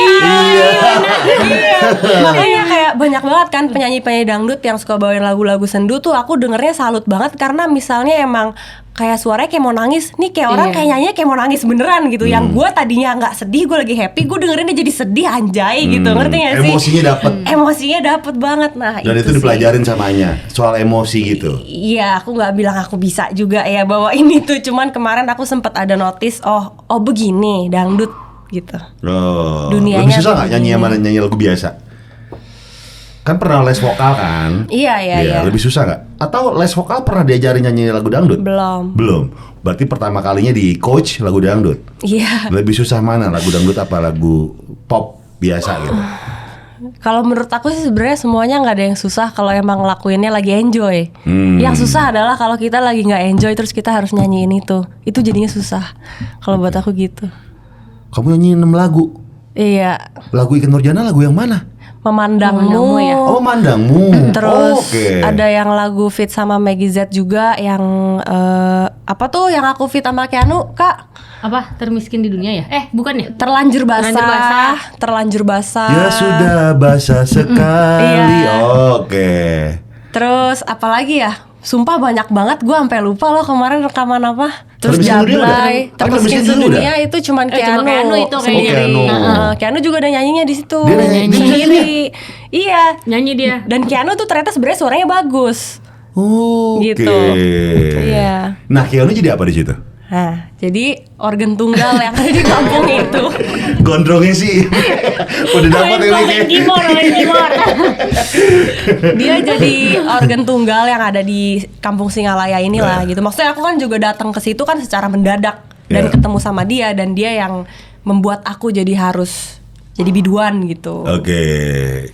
B: Makanya kayak banyak banget kan penyanyi-penyanyi dangdut yang suka bawain lagu-lagu sendu tuh aku dengernya salut banget karena misalnya emang kayak suaranya kayak mau nangis nih, kayak orang kayak nyanyinya kayak mau nangis beneran gitu. Yang gue tadinya nggak sedih, gue lagi happy, gue dengerin dia jadi sedih anjay gitu, ngerti gak sih?
A: Emosinya dapet.
B: Emosinya dapet banget. Nah
A: Dan itu
B: sih.
A: dipelajarin sama Anya soal emosi gitu.
B: Iya, aku nggak bilang aku bisa juga ya bawain itu. Cuman kemarin aku sempat ada notice, oh begini dangdut gitu.
A: Lebih
B: Dunianya
A: susah nggak
B: begini.
A: nyanyi sama nyanyi lagu biasa? Kan pernah les vokal kan?
B: Iya.
A: Lebih susah nggak? Atau les vokal pernah diajarin nyanyi lagu dangdut? Belum. Berarti pertama kalinya di coach lagu dangdut.
B: Iya.
A: Lebih susah mana, lagu dangdut apa lagu pop biasa gitu?
B: Kalau menurut aku sih sebenarnya semuanya nggak ada yang susah kalau emang ngelakuinnya lagi enjoy. Yang susah adalah kalau kita lagi nggak enjoy terus kita harus nyanyiin itu jadinya susah. Kalau buat aku gitu.
A: Kamu nyanyi 6 lagu.
B: Iya.
A: Lagu Ikke Nurjana lagu yang mana?
B: Memandangmu
C: ya?
A: Oh, Mandangmu.
B: Terus
A: Oke.
B: ada yang lagu feat sama Maggie Z juga yang apa tuh yang aku feat sama Keanu, Kak?
C: Apa? Termiskin di dunia ya? Bukan ya?
B: Terlanjur
C: Terlanjur
B: basah.
A: Ya sudah basah sekali.
B: Iya.
A: Oke.
B: Terus apa lagi ya? Sumpah banyak banget, gue sampai lupa loh kemarin rekaman apa. Terus
A: Termiskin Dunia udah?
B: Jablay,
A: Termiskin
B: Termiskin
A: Dunia
B: Dunia itu cuman
C: cuma
B: Keanu,
C: Keanu itu kayaknya.
B: sendiri.
A: Oh, Keanu.
B: Keanu juga ada nyanyinya di situ.
A: Dia nyanyi
B: sendiri. Iya.
C: Nyanyi dia.
B: Dan Keanu tuh ternyata sebenarnya suaranya bagus.
A: Oke.
B: Gitu. Iya.
A: Nah, Keanu jadi apa di situ?
B: Nah, jadi organ tunggal yang ada di kampung itu.
A: Gondrongnya sih. Udah dapat ya
C: Main gimor.
B: Dia jadi organ tunggal yang ada di kampung Singalaya inilah gitu. Maksudnya aku kan juga datang ke situ kan secara mendadak dan ketemu sama dia dan dia yang membuat aku jadi harus jadi biduan gitu.
A: Oke.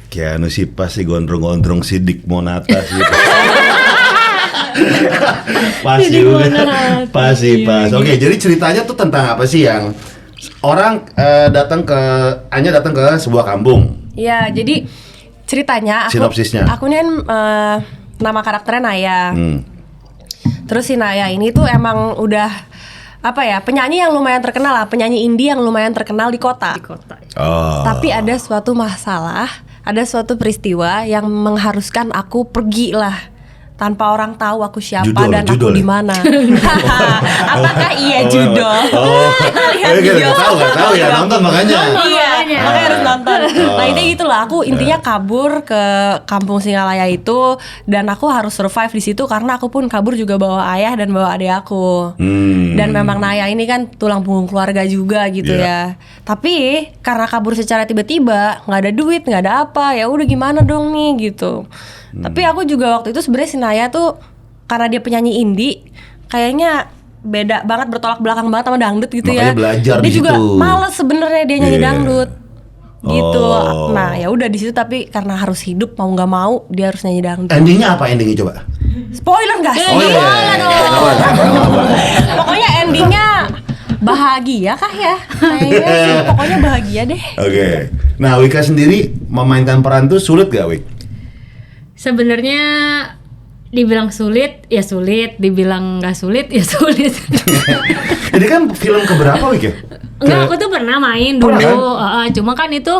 A: Keanu sih pasti gondrong-gondrong sidik Monata sih. Pasti juga. Pasti pas. Oke, jadi ceritanya tuh tentang apa sih yang orang Anya datang ke sebuah kampung.
B: Iya, jadi ceritanya
A: Sinopsisnya.
B: aku ini kan nama karakternya Naya. Terus si Naya ini tuh emang udah apa ya, penyanyi yang lumayan terkenal lah, penyanyi indie yang lumayan terkenal di kota.
A: Oh.
B: Tapi ada suatu masalah, ada suatu peristiwa yang mengharuskan aku pergi lah tanpa orang tahu aku siapa dan aku
A: judul
B: di mana. Apakah iya judul? Lihat video.
A: Gak tahu ya, nonton makanya.
B: Iya, makanya harus nonton. Nah intinya gitulah, aku intinya kabur ke kampung Singalaya itu dan aku harus survive di situ karena aku pun kabur juga bawa ayah dan bawa adik aku. Dan memang Naya ini kan tulang punggung keluarga juga gitu ya. Tapi karena kabur secara tiba-tiba, nggak ada duit, nggak ada apa, ya udah gimana dong nih gitu. Tapi aku juga waktu itu sebenarnya si Naya tuh karena dia penyanyi indie, kayaknya beda banget, bertolak belakang banget sama dangdut gitu.
A: Makanya
B: ya.
A: belajar
B: Dia
A: di
B: juga
A: situ.
B: males sebenarnya dia nyanyi
A: Iya.
B: dangdut. Gitu.
A: Oh.
B: Nah, ya udah di situ tapi karena harus hidup mau nggak mau dia harus nyanyi dangdut.
A: Endingnya apa endingnya coba?
B: Spoiler nggak sih?
A: Oh iya.
B: Pokoknya endingnya bahagia kah ya? Kayaknya sih pokoknya bahagia deh.
A: Oke. Nah, Wika sendiri memainkan peran tuh sulit gak, Wik?
C: Sebenarnya dibilang sulit, ya sulit. Dibilang nggak sulit, ya sulit.
A: Ini kan film keberapa, Wik ya?
C: Enggak, aku tuh pernah main
A: Pernah,
C: dulu. Cuma kan itu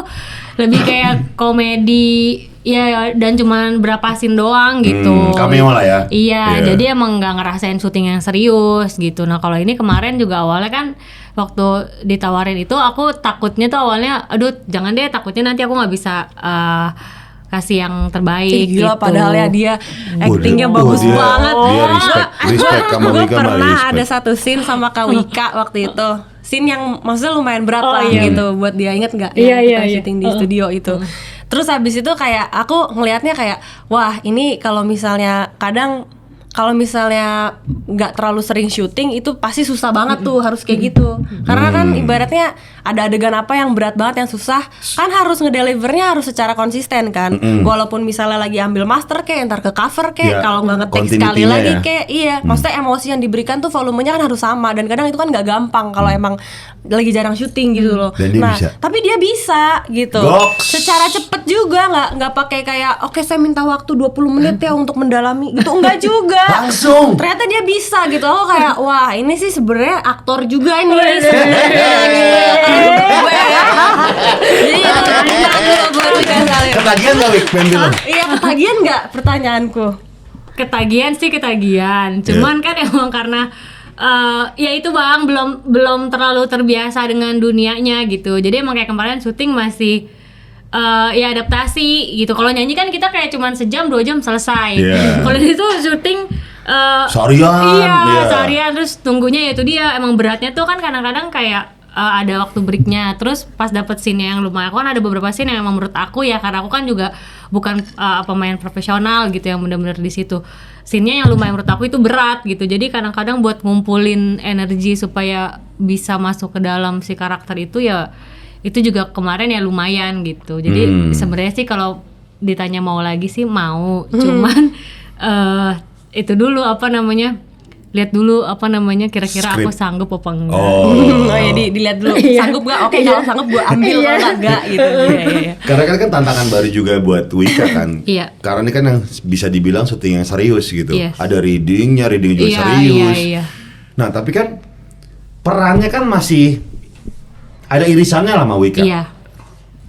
C: lebih kayak komedi ya, dan cuman berapa scene doang gitu.
A: Cameo lah ya.
C: Iya, jadi emang nggak ngerasain syuting yang serius gitu. Nah kalau ini kemarin juga awalnya kan waktu ditawarin itu aku takutnya tuh awalnya, aduh jangan deh, takutnya nanti aku nggak bisa kasih yang terbaik.
B: Gila,
C: gitu.
B: padahal ya dia actingnya bagus
A: dia-
B: banget.
A: dia respect sama
B: Gue
A: Wika mah,
B: pernah
A: respect.
B: ada satu scene sama Kak Wika waktu itu. Scene yang maksudnya lumayan berat lah gitu buat dia, inget nggak?
C: Iya,
B: Yang
C: iya,
B: kita
C: iya.
B: syuting di studio itu. Terus habis itu kayak aku ngelihatnya kayak wah ini kalau misalnya kadang kalau misalnya nggak terlalu sering syuting itu pasti susah banget tuh harus kayak gitu. Karena kan ibaratnya ada adegan apa yang berat banget, yang susah, kan harus ngedelivernya harus secara konsisten kan. Walaupun misalnya lagi ambil master kayak ntar ke cover kayak kalau nggak ngetek sekali lagi kayak maksudnya emosi yang diberikan tuh volumenya kan harus sama, dan kadang itu kan nggak gampang kalau emang lagi jarang syuting gitu loh. Nah, tapi dia bisa gitu. Secara cepet juga, nggak pakai kayak oke saya minta waktu 20 menit ya untuk mendalami gitu, enggak juga.
A: Langsung.
B: Ternyata dia bisa gitu. Aku kayak wah ini sih sebenarnya aktor juga ini sebenarnya. Jadi
A: ketagihan nggak Wik main film?
B: Iya ketagihan nggak pertanyaanku?
C: Ketagihan sih ketagihan. Cuman kan emang karena ya itu Bang belum terlalu terbiasa dengan dunianya gitu. Jadi emang kayak kemarin syuting masih ya adaptasi gitu. Kalau nyanyi kan kita kayak cuman sejam 2 jam selesai. Kalau itu syuting
A: seharian.
C: Seharian terus tunggunya ya itu dia emang beratnya tuh kan kadang-kadang kayak ada waktu breaknya. Terus pas dapet scene yang lumayan, aku kan ada beberapa scene yang emang menurut aku ya, karena aku kan juga bukan pemain profesional gitu yang benar-benar di situ. Scene-nya yang lumayan menurut aku itu berat gitu. Jadi kadang-kadang buat ngumpulin energi supaya bisa masuk ke dalam si karakter itu ya, itu juga kemarin ya lumayan gitu. Jadi sebenarnya sih kalau ditanya mau lagi sih mau, cuman itu dulu lihat dulu kira-kira aku sanggup apa enggak.
B: Oh ya dilihat dulu sanggup gak? Oke, kalau sanggup gue ambil, kalau enggak gitu.
A: Karena kan tantangan baru juga buat Wika kan. Karena ini kan yang bisa dibilang syuting yang serius gitu. Ada reading juga serius. Nah tapi kan perannya kan masih ada irisannya lah sama Wika.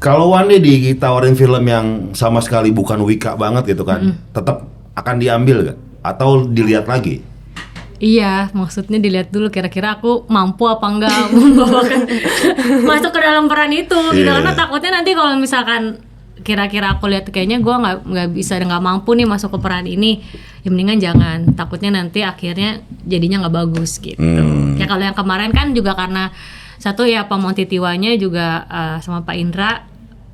A: Kalau one day ditawarin film yang sama sekali bukan Wika banget gitu kan, tetap akan diambil gak? Atau dilihat lagi?
C: Iya, maksudnya dilihat dulu kira-kira aku mampu apa enggak membawakan masuk ke dalam peran itu gitu. Karena takutnya nanti kalau misalkan kira-kira aku lihat kayaknya gue nggak mampu nih masuk ke peran ini, ya mendingan jangan. Takutnya nanti akhirnya jadinya nggak bagus gitu. Ya kalau yang kemarin kan juga karena satu ya Pak Monty Tiwanya juga sama Pak Indra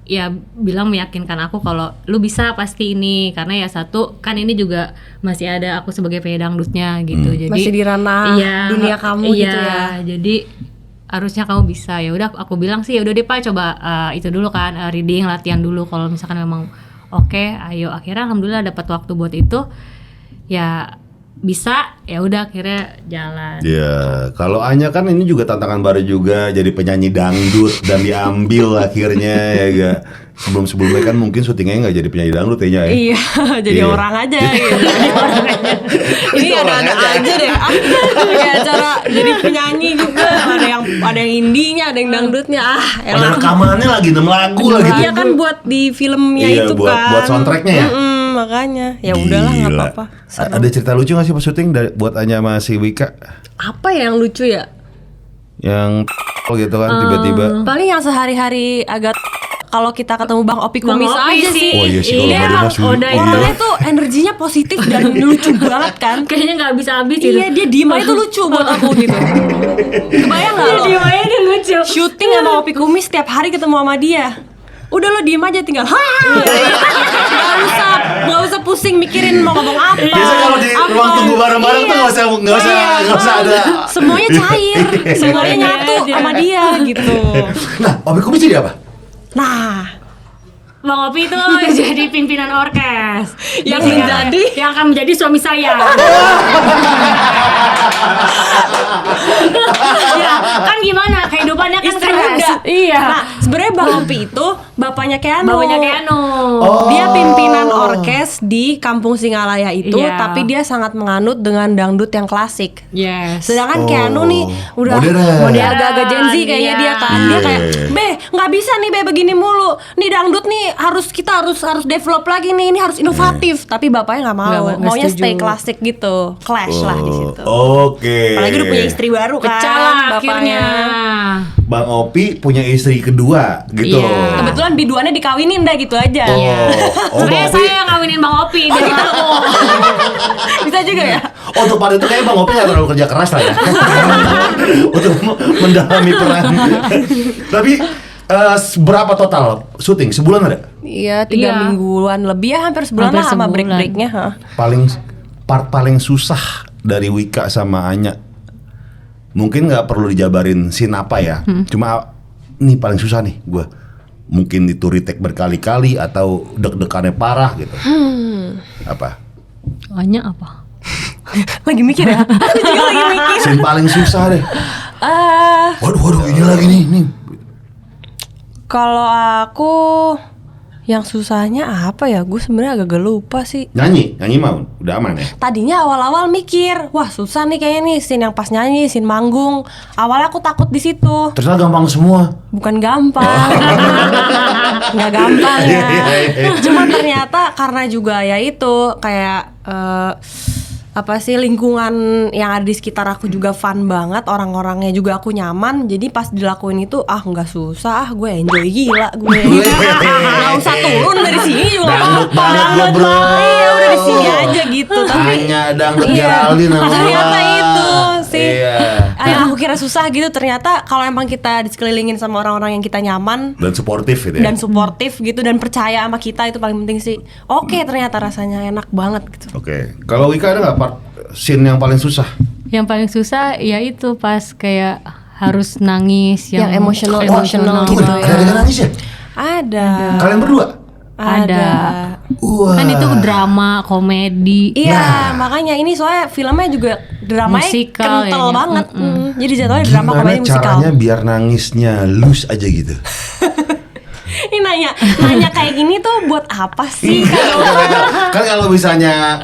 C: ya bilang meyakinkan aku kalau lu bisa pasti ini, karena ya satu kan ini juga masih ada aku sebagai penyanyi dangdutnya gitu. Jadi
B: masih di ranah dunia kamu gitu ya.
C: Jadi harusnya kamu bisa. Ya udah aku bilang sih ya udah deh Pak, coba itu dulu kan reading, latihan dulu, kalau misalkan memang oke, ayo. Akhirnya alhamdulillah dapat waktu buat itu. Ya bisa, ya udah akhirnya jalan.
A: Ya, kalau Anya kan ini juga tantangan baru juga, jadi penyanyi dangdut dan diambil akhirnya ya gak. Sebelumnya kan mungkin syutingnya nggak jadi penyanyi dangdut ya.
B: Iya, jadi orang aja gitu. Ini ada aja deh. Kayak acara jadi penyanyi juga, ada yang indinya, ada yang dangdutnya.
A: Ada rekamannya lagi 6 lagu lagi.
B: Iya kan buat di filmnya itu kan.
A: Buat soundtracknya ya.
B: Makanya ya udahlah nggak apa-apa.
A: Ada cerita lucu nggak sih pas syuting buat Anya sama si Wika?
B: Apa yang lucu ya?
A: Yang gitu kan tiba-tiba.
B: Paling yang sehari-hari agak kalau kita ketemu Bang Opi Kumis aja sih.
A: Oh iya sih, kalau
B: orangnya tuh energinya positif dan lucu banget kan.
C: Kayaknya nggak bisa habis gitu.
B: Iya, dia diem aja tuh lucu buat aku gitu. Kebayang nggak lo?
C: Diem aja dia lucu.
B: Syuting sama Opi Kumis setiap hari ketemu sama dia. Udah lo diem aja tinggal nggak usah pusing mikirin mau ngomong apa.
A: Biasa kalau di ruang tunggu bareng-bareng tuh nggak usah ada.
B: Semuanya cair, semuanya nyatu sama dia gitu.
A: Nah, Opi Kumis jadi apa?
B: Nah,
C: Bang Opi itu jadi pimpinan orkes
B: yang
C: akan menjadi suami saya. Ya, kan gimana kehidupannya kan
B: istri muda.
C: Iya.
B: Nah, sebenarnya Bang Opi itu bapaknya Keanu.
A: Oh.
B: Dia pimpinan orkes di Kampung Singalaya itu, tapi dia sangat menganut dengan dangdut yang klasik.
C: Yes.
B: Sedangkan Keanu nih udah agak-agak Gen Z kayaknya dia kan. Dia kayak, "Be, nggak bisa nih Be begini mulu. Nih dangdut nih kita harus develop lagi nih. Ini harus inovatif." Tapi bapaknya nggak mau. Maunya stay klasik gitu. Clash lah di situ.
A: Oke.
B: Apalagi udah punya istri baru kan.
C: Pecah
B: bapaknya.
A: Bang Opi punya istri kedua gitu.
B: Iya. Kebetulan biduannya dikawinin dah gitu aja.
C: Sebenarnya saya yang ngawinin Bang Opi dari aku.
B: Bisa juga ya.
A: Untuk pada itu kayak Bang Opi nggak terlalu kerja keras lah ya. Untuk mendalami peran. Tapi berapa total syuting? Sebulan ada?
B: Iya, 3 mingguan lebih ya, hampir sebulan lah sama break-breaknya.
A: Part paling susah dari Wika sama Anya, mungkin nggak perlu dijabarin scene apa ya, cuma ini paling susah nih gue. Mungkin itu retake berkali-kali atau deg-degannya parah gitu. Apa?
C: Banyak apa?
B: Lagi mikir ya. Aku juga lagi mikir.
A: Scene paling susah deh. Waduh ini lagi nih.
B: Kalau aku yang susahnya apa ya? Gue sebenarnya agak lupa sih.
A: Nyanyi mau, udah aman ya.
B: Tadinya awal-awal mikir, wah susah nih kayaknya nih scene yang pas nyanyi, scene manggung. Awalnya aku takut di situ.
A: Ternyata gampang semua.
B: Bukan gampang, nggak gampang ya. Cuma ternyata karena juga ya itu kayak apa sih, lingkungan yang ada di sekitar aku juga fun banget, orang-orangnya juga aku nyaman. Jadi pas dilakuin itu nggak susah, gue enjoy gila gue. Nggak usah turun dari sini juga
A: Dangdut
B: apa-apa.
A: banget gue bro.
B: Iya udah di sini aja gitu. Tapi
A: Hanya dangdut
B: iya,
A: Geraldine sama
B: ternyata
A: gua.
B: itu sih.
A: Iya.
B: Yang aku kira susah gitu, ternyata kalau emang kita disekelilingin sama orang-orang yang kita nyaman
A: Dan suportif gitu ya.
B: dan suportif gitu dan percaya sama kita, itu paling penting sih. Oke, ternyata rasanya enak banget gitu.
A: Oke. Kalau Wika ada nggak part scene yang paling susah?
C: Yang paling susah ya itu pas kayak harus nangis
B: Yang emosional gitu
A: Tuh,
B: ya.
A: ada adegan nangis ya?
B: Ada.
A: Kalian berdua?
C: Ada.
A: Wah.
C: Kan itu drama, komedi.
B: Iya, makanya ini soalnya filmnya juga dramanya
C: Musikal
B: kental
C: ya.
B: banget. Jadi jatuhnya drama
A: Gimana
B: komedi musikal.
A: caranya biar nangisnya loose aja gitu?
B: Ini nanya kayak gini tuh buat apa sih?
A: Kan kalau misalnya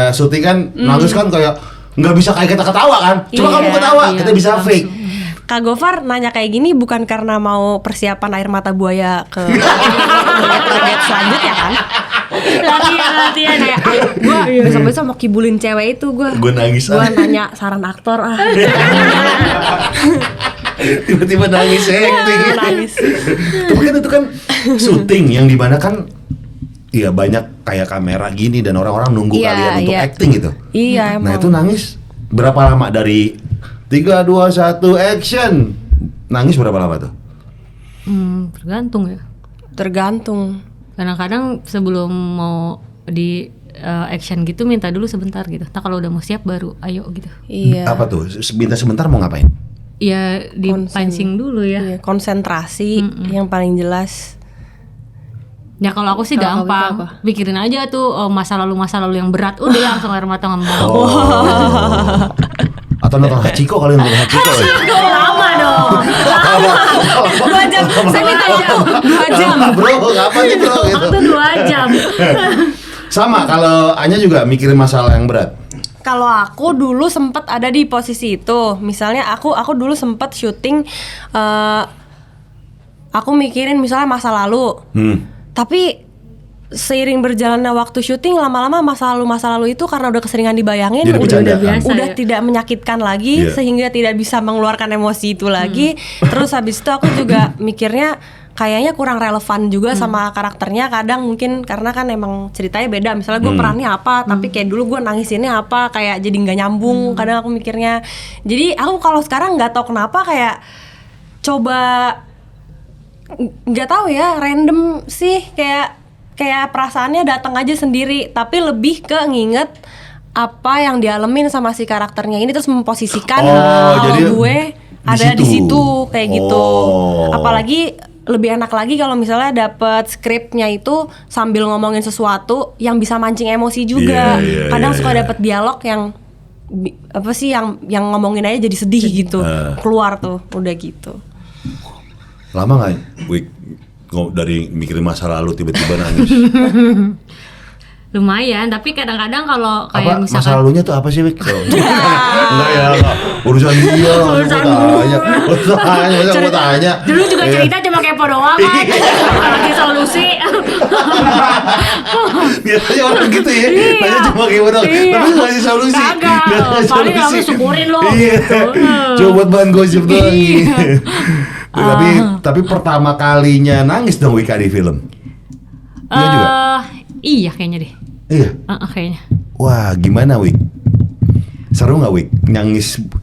A: syuting kan nangis kan kayak nggak bisa kayak kita ketawa kan? Cuma
B: Iya,
A: kamu ketawa,
C: iya,
A: kita bisa
C: langsung.
A: fake.
B: Kak Gofar nanya kayak gini bukan karena mau persiapan air mata buaya ke proyek selanjutnya kan?
C: Latihan ya.
B: Gue besok-besok mau kibulin cewek itu gue.
A: Gue nangis
B: Gue nanya saran aktor
A: tiba-tiba nangis acting.
B: nangis.
A: Tapi kan itu kan syuting yang dimana kan ya banyak kayak kamera gini dan orang-orang nunggu
B: Iya,
A: kalian untuk
B: iya.
A: acting gitu.
B: Iya
A: Nah
B: emang.
A: itu nangis berapa lama dari 3, 2, 1 action? Nangis berapa lama tuh?
C: Tergantung ya.
B: Tergantung.
C: Kadang-kadang sebelum mau di action gitu minta dulu sebentar gitu. Nah kalau udah mau siap baru ayo gitu.
B: Iya.
A: Apa tuh? Minta sebentar mau ngapain?
C: Ya dipancing dulu ya.
B: Iya, konsentrasi yang paling jelas.
C: Ya kalau aku sih
B: Kalau kamu
C: gampang,
B: apa?
C: pikirin aja tuh masa lalu yang berat, udah langsung air mata ngembang.
A: Atau nonton Hachiko kali nonton Hachiko.
C: Lama dong.
B: 2 jam. Saya minta jam. 2 jam.
A: Bro, kapan nih bro? Gitu.
C: Waktu 2 jam.
A: Sama kalau Anya juga mikirin masalah yang berat.
B: Kalau aku dulu sempet ada di posisi itu. Misalnya aku dulu sempet syuting, aku mikirin misalnya masa lalu. Tapi seiring berjalannya waktu syuting, lama-lama masa lalu itu karena udah keseringan dibayangin,
A: Jadi bercandaan.
C: biasa
B: udah
C: ya.
B: tidak menyakitkan lagi,
A: Iya.
B: sehingga tidak bisa mengeluarkan emosi itu lagi. Terus habis itu aku juga mikirnya kayaknya kurang relevan juga sama karakternya. Kadang mungkin karena kan emang ceritanya beda. Misalnya gue perannya apa, tapi kayak dulu gue nangisinnya apa, kayak jadi nggak nyambung. Kadang aku mikirnya. Jadi aku kalau sekarang nggak tahu kenapa kayak coba, nggak tahu ya, random sih, kayak perasaannya datang aja sendiri, tapi lebih ke nginget apa yang dialamin sama si karakternya ini, terus memposisikan
A: jadi
B: gue ada di situ kayak gitu.
A: Oh.
B: Apalagi lebih enak lagi kalau misalnya dapet skripnya itu sambil ngomongin sesuatu yang bisa mancing emosi juga.
A: Iya,
B: Kadang
A: iya,
B: suka
A: iya.
B: dapet dialog yang apa sih, yang ngomongin aja jadi sedih gitu, keluar tuh udah gitu.
A: Lama nggak Wik dari mikirin masa lalu tiba-tiba nangis?
C: Lumayan, tapi kadang-kadang kalau kayak
A: Apa
C: misalkan
A: masa lalunya tuh apa sih Wik? Enggak ya, enggak. Urusan dia.
C: Urusan
A: Masa mau tanya.
C: dulu juga cerita cuma kepo doang kan, lagi solusi.
A: Biasanya orang gitu ya. Tanya cuma kayak doang.
C: Iya.
A: Tapi nggak ngasih solusi.
C: Kagak.
A: Nggak ngasih
C: Paling
A: solusi.
C: langsung syukurin lo,
A: Iya.
C: gitu.
A: Coba buat bahan gosip doang. Tapi pertama kalinya nangis dong Wika di film. Iya juga.
C: Iya kayaknya deh.
A: Iya.
C: Kayaknya.
A: Wah, gimana Wik? Seru nggak Wik?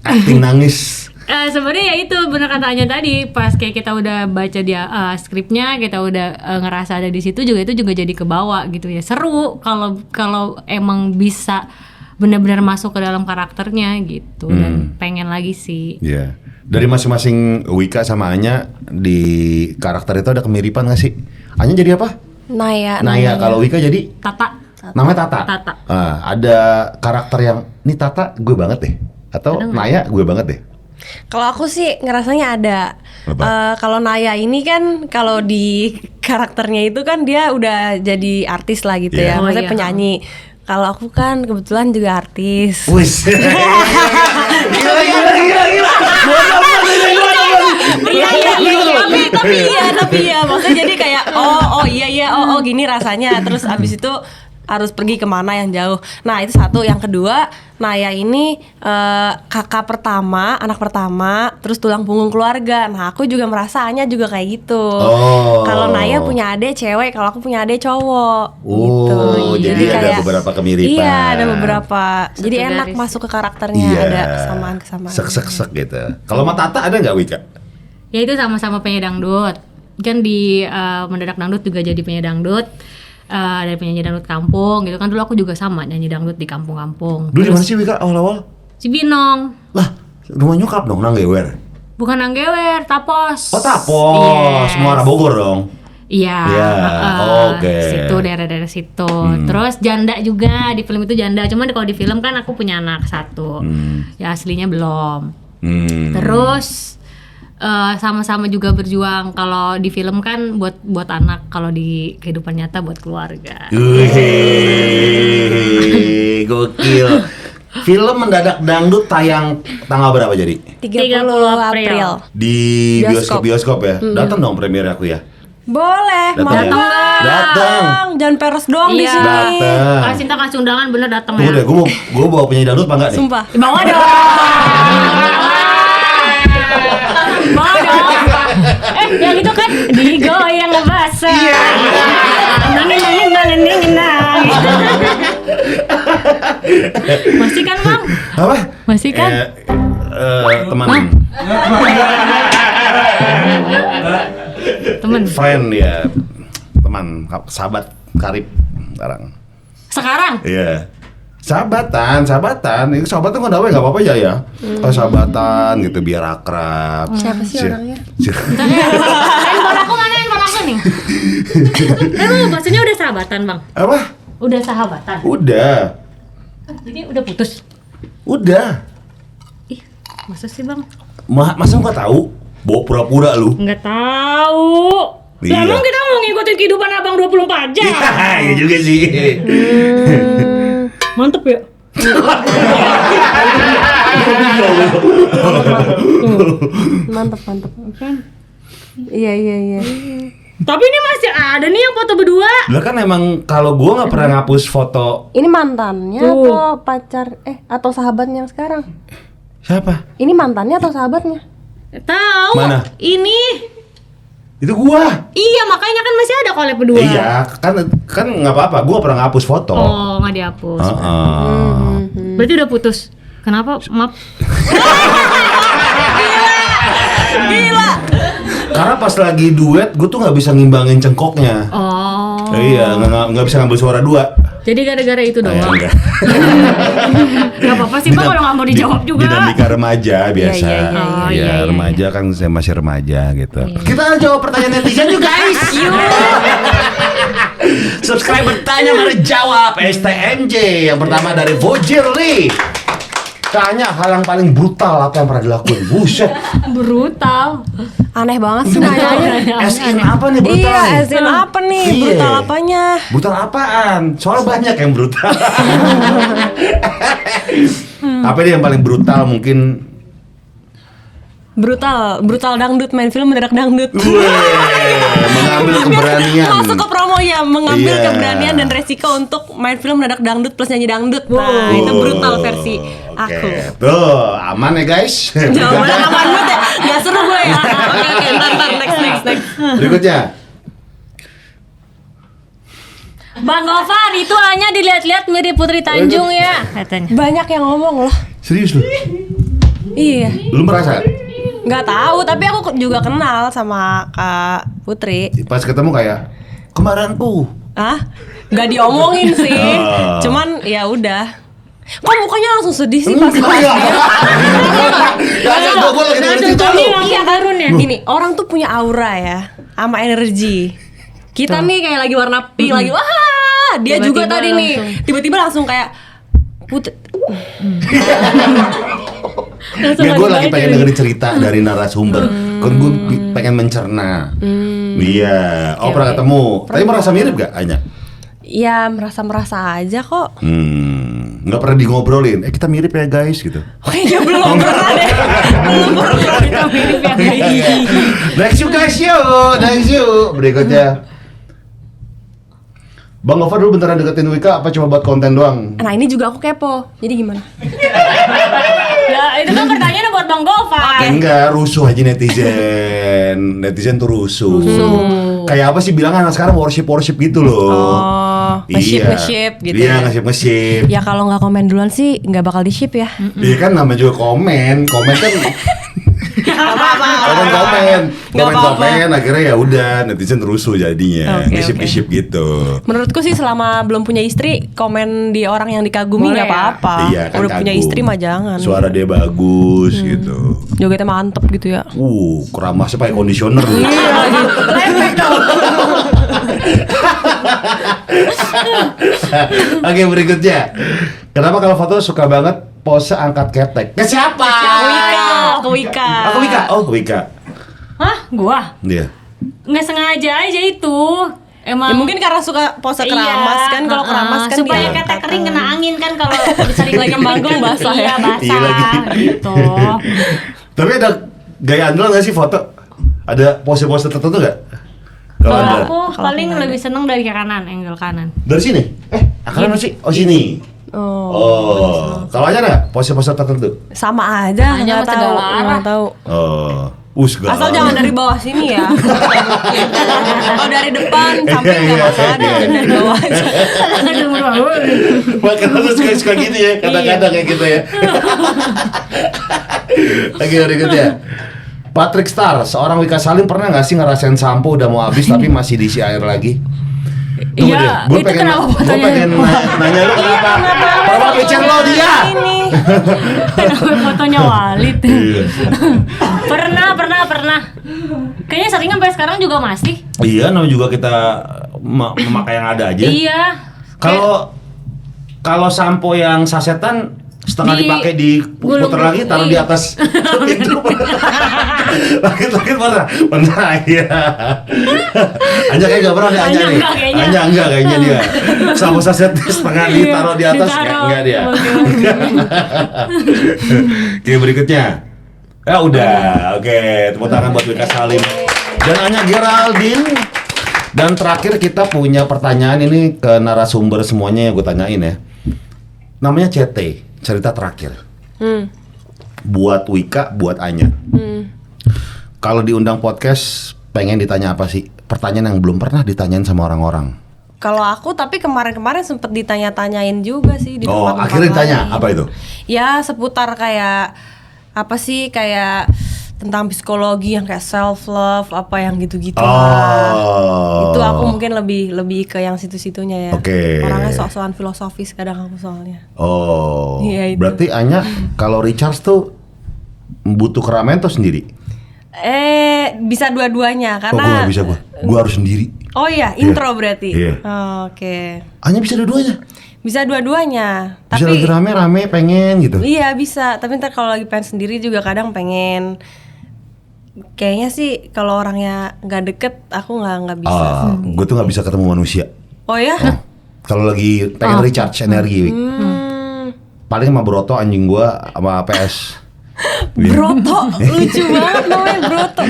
A: Acting nangis.
C: Sebenarnya ya itu bener katanya tadi, pas kayak kita udah baca dia skripnya, kita udah ngerasa ada di situ juga, itu juga jadi kebawa gitu ya. Seru kalau emang bisa benar-benar masuk ke dalam karakternya gitu, dan pengen lagi sih.
A: Iya. Dari masing-masing Wika sama Anya di karakter itu ada kemiripan gak sih? Anya jadi apa?
B: Naya.
A: Naya. Kalau Wika jadi
C: Tata.
A: namanya Tata.
C: Tata.
A: Ada karakter yang nih Tata gue banget deh, atau Naya gue banget deh.
B: Kalau aku sih ngerasanya ada. Kalau Naya ini kan kalau di karakternya itu kan dia udah jadi artis lah gitu
A: Iya.
B: ya,
C: Oh,
B: maksudnya
C: iya.
B: penyanyi. Kalau aku kan kebetulan juga artis.
A: Wis. Gila.
B: Tapi iya, maksudnya jadi kayak oh gini rasanya. Terus abis itu harus pergi kemana yang jauh. Nah itu satu. Yang kedua, Naya ini kakak pertama, anak pertama, terus tulang punggung keluarga. Nah aku juga merasa Anya juga kayak gitu.
A: Oh.
B: Kalau Naya punya adik cewek, kalau aku punya adik cowok.
A: Oh,
B: gitu.
A: jadi ada beberapa kemiripan.
B: Iya, ada beberapa. Jadi
C: Satu
B: enak
C: garis.
B: masuk ke karakternya,
A: Iya.
B: ada kesamaan-kesamaan.
A: Sek gitu. Kalau sama Tata ada nggak Wika?
C: Ya itu sama-sama penyanyi dangdut. Kan di Mendadak Dangdut juga jadi penyanyi dangdut. Dari penyanyi dangdut kampung gitu kan, dulu aku juga sama nyanyi dangdut di kampung-kampung.
A: Dulu di mana sih Wika awal-awal?
C: Cibinong.
A: Lah, rumah nyokap dong, Nanggewer.
C: Bukan Anggewer, Tapos.
A: Oh, Tapos, semua arah Bogor dong.
C: Iya,
A: Iya, oke.
C: Situ daerah-daerah situ. Terus janda juga di film itu janda. Cuman kalau di film kan aku punya anak satu. Ya aslinya belum. Terus sama-sama juga berjuang. Kalau di film kan buat anak, kalau di kehidupan nyata buat keluarga.
A: Wih, gokil. Film Mendadak Dangdut tayang tanggal berapa jadi?
B: 30 April.
A: Di bioskop ya. Datang dong premier aku ya.
B: Boleh,
A: Datang ya?
B: mau
A: Datang.
B: Jangan peres doang di
C: Iya.
B: sini.
A: Datang.
C: Kak Sinta kasih undangan bener datang
A: Tunggu
C: ya.
A: deh, gue bawa penyanyi dangdut apa enggak nih?
B: Sumpah.
C: Bawa dong. Bawa dong. Yang itu kan digoyang basah. Nangin. Masih kan Bang?
A: Apa?
C: Masih kan?
A: Teman.
C: Temen.
A: Friend ya. Teman, sahabat karib sekarang.
C: Sekarang?
A: Iya. Sahabatan. Itu sahabat tuh nggak apa-apa aja ya. Sahabatan gitu biar akrab.
B: Siapa sih orangnya?
C: Handphone aku mana handphone aku nih? Emang maksudnya udah sahabatan Bang?
A: Apa?
C: Udah sahabatan?
A: Udah.
C: Jadi udah putus?
A: Udah.
C: Ih, masa sih Bang?
A: Masa nggak tahu? Bawa pura-pura lu.
C: Nggak tahu.
A: Iya.
C: Lah emang kita mau ngikutin kehidupan abang 24 jam?
A: Iya juga sih.
C: Mantep ya?
B: Mantep. Iya.
C: Tapi ini masih ada nih yang foto berdua.
A: Lah kan emang kalau gua nggak pernah ngapus foto.
B: Ini mantannya
C: Tuh.
B: atau pacar atau sahabatnya yang sekarang?
A: Siapa?
B: Ini mantannya atau sahabatnya?
C: Tahu?
A: Mana?
C: Ini.
A: Itu gua.
C: Iya, makanya kan masih ada collab berdua.
A: Iya, kan nggak apa-apa. Gua nggak pernah ngapus foto.
C: Oh, nggak dihapus.
A: Heeh.
C: Berarti udah putus. Kenapa? Maaf.
B: Gila.
A: Karena pas lagi duet, gue tuh nggak bisa ngimbangin cengkoknya.
C: Oh.
A: Iya, nggak bisa ngambil suara dua.
C: Jadi gara-gara itu doang.
A: Enggak.
C: Gak apa-apa sih Bang kalau nggak mau dijawab juga.
A: Dinamika remaja biasa.
B: Iya,
C: Oh,
A: Iya,
C: iya.
A: remaja kan saya masih remaja gitu. Kita jawab pertanyaan netizen yuk guys. Subscriber tanya mari jawab. STMJ yang pertama dari Vojirli. Tanya hal yang paling brutal apa yang pernah dilakuin. Buset.
C: Brutal.
B: Aneh banget sih nanyanya.
A: SN apa nih brutal
B: Iya,
A: nih?
B: SN apa nih?
A: Iya.
B: Brutal apanya?
A: Brutal apaan? Soalnya banyak yang brutal. Apa nih yang paling brutal mungkin?
B: Brutal dangdut, main film Mendadak Dangdut.
A: Mengambil keberanian.
B: Masuk ke promo ya, mengambil
A: Iya.
B: keberanian dan resiko untuk main film Mendadak Dangdut plus nyanyi dangdut. Nah, itu brutal versi aku.
A: Oke, tuh aman ya guys.
B: Jawabannya aman banget ya, gak seru gue ya. Oke, ntar, next.
A: Berikutnya.
C: Bang Gofar, itu hanya dilihat-lihat mirip Putri Tanjung ya katanya.
B: Banyak yang ngomong loh.
A: Serius lu?
B: Iya,
A: Lu merasa?
B: nggak tahu, tapi aku juga kenal sama Kak Putri.
A: Pas ketemu kayak kemarin
B: Ah, nggak diomongin sih.
A: Oh.
B: Cuman ya udah. Kok mukanya langsung sedih sih pas
A: Enggak. Ya, gue lagi dengerin cerita lu.
B: Iya karun ya. Gini, orang tuh punya aura ya, sama energi. Kita nih kayak lagi warna pink, lagi wah. Dia
C: Tiba-tiba
B: juga tadi nih,
C: langsung.
B: tiba-tiba langsung kayak
A: Biar gue lagi pengen dengerin cerita dari narasumber. Kan gue pengen mencerna. Iya. Oh, pernah ketemu. Tapi merasa mirip gak Anya?
B: ya merasa aja kok.
A: Nggak pernah di ngobrolin. Kita mirip ya guys gitu.
B: Kayaknya belum pernah deh. Belum pernah kita mirip ya guys.
A: Next yuk guys yuk. Next yuk. Berikutnya. Bang Gofar dulu beneran deketin Wika apa cuma buat konten doang?
B: Nah ini juga aku kepo. Jadi gimana?
C: Ya itu kan pertanyaan buat Bang Gofar.
A: Enggak, rusuh aja netizen. Netizen tuh rusuh. Kayak apa sih bilang anak sekarang worship gitu loh.
B: Oh, nge-ship gitu.
A: Iya, nge-ship.
B: Ya kalau nggak komen duluan sih nggak bakal di-ship ya.
A: Iya kan namanya juga komen kan komen akhirnya ya udah netizen rusuh jadinya.
B: Oke,
A: Nge-ship gitu.
B: Menurutku sih selama belum punya istri, komen di orang yang dikagumi
C: Boleh
B: nggak apa-apa.
A: Iya kan
B: Udah punya
A: kagum.
B: istri mah jangan.
A: Suara dia bagus gitu.
B: Jogetnya mantep gitu ya.
A: Keramasnya pakai conditioner. Oke, berikutnya. Kenapa kalau foto suka banget pose angkat ketek? Ke siapa?
B: Ke Wika.
A: Aku Wika. Oh, Wika.
C: Hah? Gua?
A: Dia.
C: Nggak sengaja aja itu. Emang
B: Ya mungkin karena suka pose keramas kan, kalau keramas kan
C: supaya
B: diangkat.
C: ketek kering kena angin kan kalau sering
B: Lagi manggung basah ya.
C: Iya, basah
A: Iya lagi.
C: gitu.
A: Tapi ada gaya andalan nggak sih foto? Ada pose-pose tertentu nggak? Kalau
C: Kalau
A: ada.
C: aku paling lebih seneng dari kanan, angle kanan.
A: Dari sini? Akalnya masih? Oh sini. Oh. Kalau aja nggak pose-pose tertentu?
B: Sama aja,
C: Hanya
B: nggak
C: segala
B: tahu,
C: arah.
B: nggak tahu.
A: Oh. Segala.
B: Asal jangan dari bawah sini ya. Kalau dari depan samping nggak masalah, dari bawah aja.
A: Makanya lu suka gitu ya, kadang-kadang kayak gitu ya. Lagi berikutnya. Patrick Star, seorang Wika Salim pernah nggak sih ngerasain sampo udah mau habis tapi masih diisi air lagi?
C: Iya,
A: gue
C: itu
A: pengen,
C: kenapa
A: gue
C: fotonya?
A: pengen nanya lu kenapa? Kenapa picture lo dia?
B: Ini.
C: Kenapa fotonya Walid?
A: Iya.
C: Pernah. Kayaknya sering sampai sekarang juga masih.
A: Iya, namanya juga kita memakai yang ada aja.
C: Iya.
A: Kalau sampo yang sasetan setengah
C: Di-
A: dipakai diputer
C: gulung-
A: lagi taruh di
C: iya.
A: atas pintu. Langit-langit pernah iya. Anja kayak gak pernah deh Anja
C: Anja
A: nih.
C: enggak kayaknya.
A: Anja enggak kayaknya dia. Sampo saset setengah ditaruh di atas
C: Ditaruh.
A: enggak dia.
C: Oke.
A: Oke, berikutnya. Ya udah, oke, tepuk tangan buat Wika Salim dan Anya Geraldine. Dan terakhir kita punya pertanyaan ini ke narasumber semuanya yang gue tanyain ya. Namanya CT, cerita terakhir. Buat Wika, buat Anya. Kalau diundang podcast, pengen ditanya apa sih? Pertanyaan yang belum pernah ditanyain sama orang-orang.
B: Kalau aku tapi kemarin-kemarin sempet ditanya-tanyain juga sih di
A: Oh,
B: tempat-tempat
A: akhirnya ditanya
B: lain.
A: apa itu?
B: Ya seputar kayak apa sih kayak tentang psikologi yang kayak self love apa yang gitu-gitu lah.
A: Oh.
B: Itu aku mungkin lebih ke yang situ-situnya ya.
A: Oke.
B: Orangnya sok-sokan filosofis kadang aku soalnya.
A: Oh,
B: Iya, itu.
A: berarti Anya kalau Richards tuh butuh keramaian tuh sendiri?
B: Bisa dua-duanya
A: Oh, gue
B: karena
A: gak bisa gue harus sendiri.
B: Oh iya, intro berarti.
A: Iya.
B: Oh, oke.
A: Anya bisa dua-duanya?
B: Bisa dua-duanya.
A: Bisa lagi rame-rame pengen gitu?
B: Iya bisa, tapi ntar kalau lagi pengen sendiri juga kadang pengen. Kayaknya sih kalau orangnya nggak deket, aku nggak bisa.
A: Gue tuh gak bisa ketemu manusia.
B: Oh ya?
A: Kalau lagi pengen recharge energi, Wik. Paling sama Broto anjing gue sama PS.
B: Broto, lucu banget namanya Broto.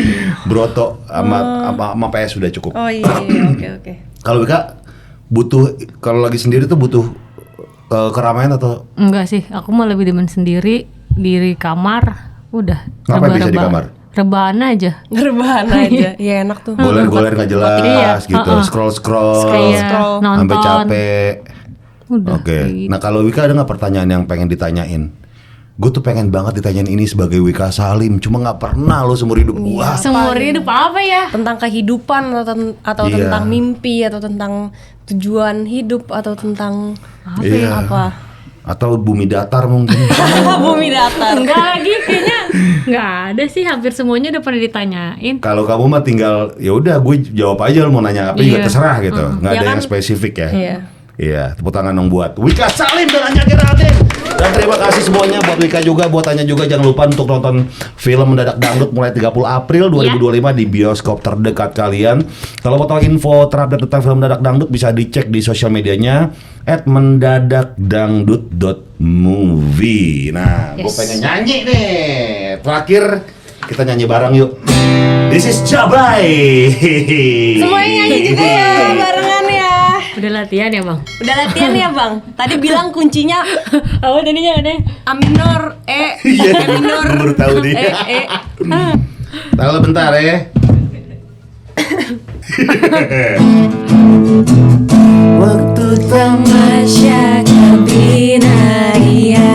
A: Broto sama PS sudah cukup.
B: Oh iya, oke.
A: Kalau Wika butuh, kalau lagi sendiri tuh butuh keramaian atau
C: Enggak sih, aku mah lebih demen sendiri di kamar. Udah.
A: Ngapain bisa di kamar?
C: Rebahan aja.
B: Ngerbahan aja, ya enak tuh.
A: goler-goler nggak jelas
C: Iya,
A: gitu, scroll-scroll
C: Iya, nonton.
A: sampai capek.
C: Udah.
A: Oke.
C: kayak gitu.
A: Nah kalau Wika ada nggak pertanyaan yang pengen ditanyain? Gue tuh pengen banget ditanyain ini sebagai Wika Salim, cuma nggak pernah lo seumur hidup gua.
C: Seumur hidup apa ya?
B: Tentang kehidupan atau
A: Iya.
B: tentang mimpi atau tentang tujuan hidup atau tentang
A: Iya.
B: apa?
A: Atau bumi datar mungkin.
B: Bumi datar.
C: Enggak lagi kayaknya enggak ada sih, hampir semuanya udah pernah ditanyain.
A: Kalau kamu mah tinggal ya udah gue jawab aja, lo mau nanya apa juga
C: Iya.
A: terserah gitu. Nggak
B: Ya
A: ada
B: kan?
A: yang spesifik ya.
B: Iya.
A: Iya, tepuk tangan dong buat Wika Salim dan Anya Geraldine. Dan terima kasih semuanya buat Wika juga, buat Anya juga. Jangan lupa untuk nonton film Mendadak Dangdut mulai 30 April 2025 di bioskop terdekat kalian. Kalau mau tahu info terupdate tentang film Mendadak Dangdut bisa dicek di sosial medianya @mendadakdangdut.movie. Nah, gue pengen nyanyi nih. Terakhir kita nyanyi bareng yuk. This is Jablay.
B: Semuanya nyanyi juga ya barengan ya.
C: Udah latihan ya, Bang?
B: Udah latihan ya bang. Tadi bilang kuncinya
C: Oh, tadinya ada.
B: A minor, E minor.
A: Baru tahu nih. Tahu bentar ya. Waktu
B: Tamasya Kabinaria.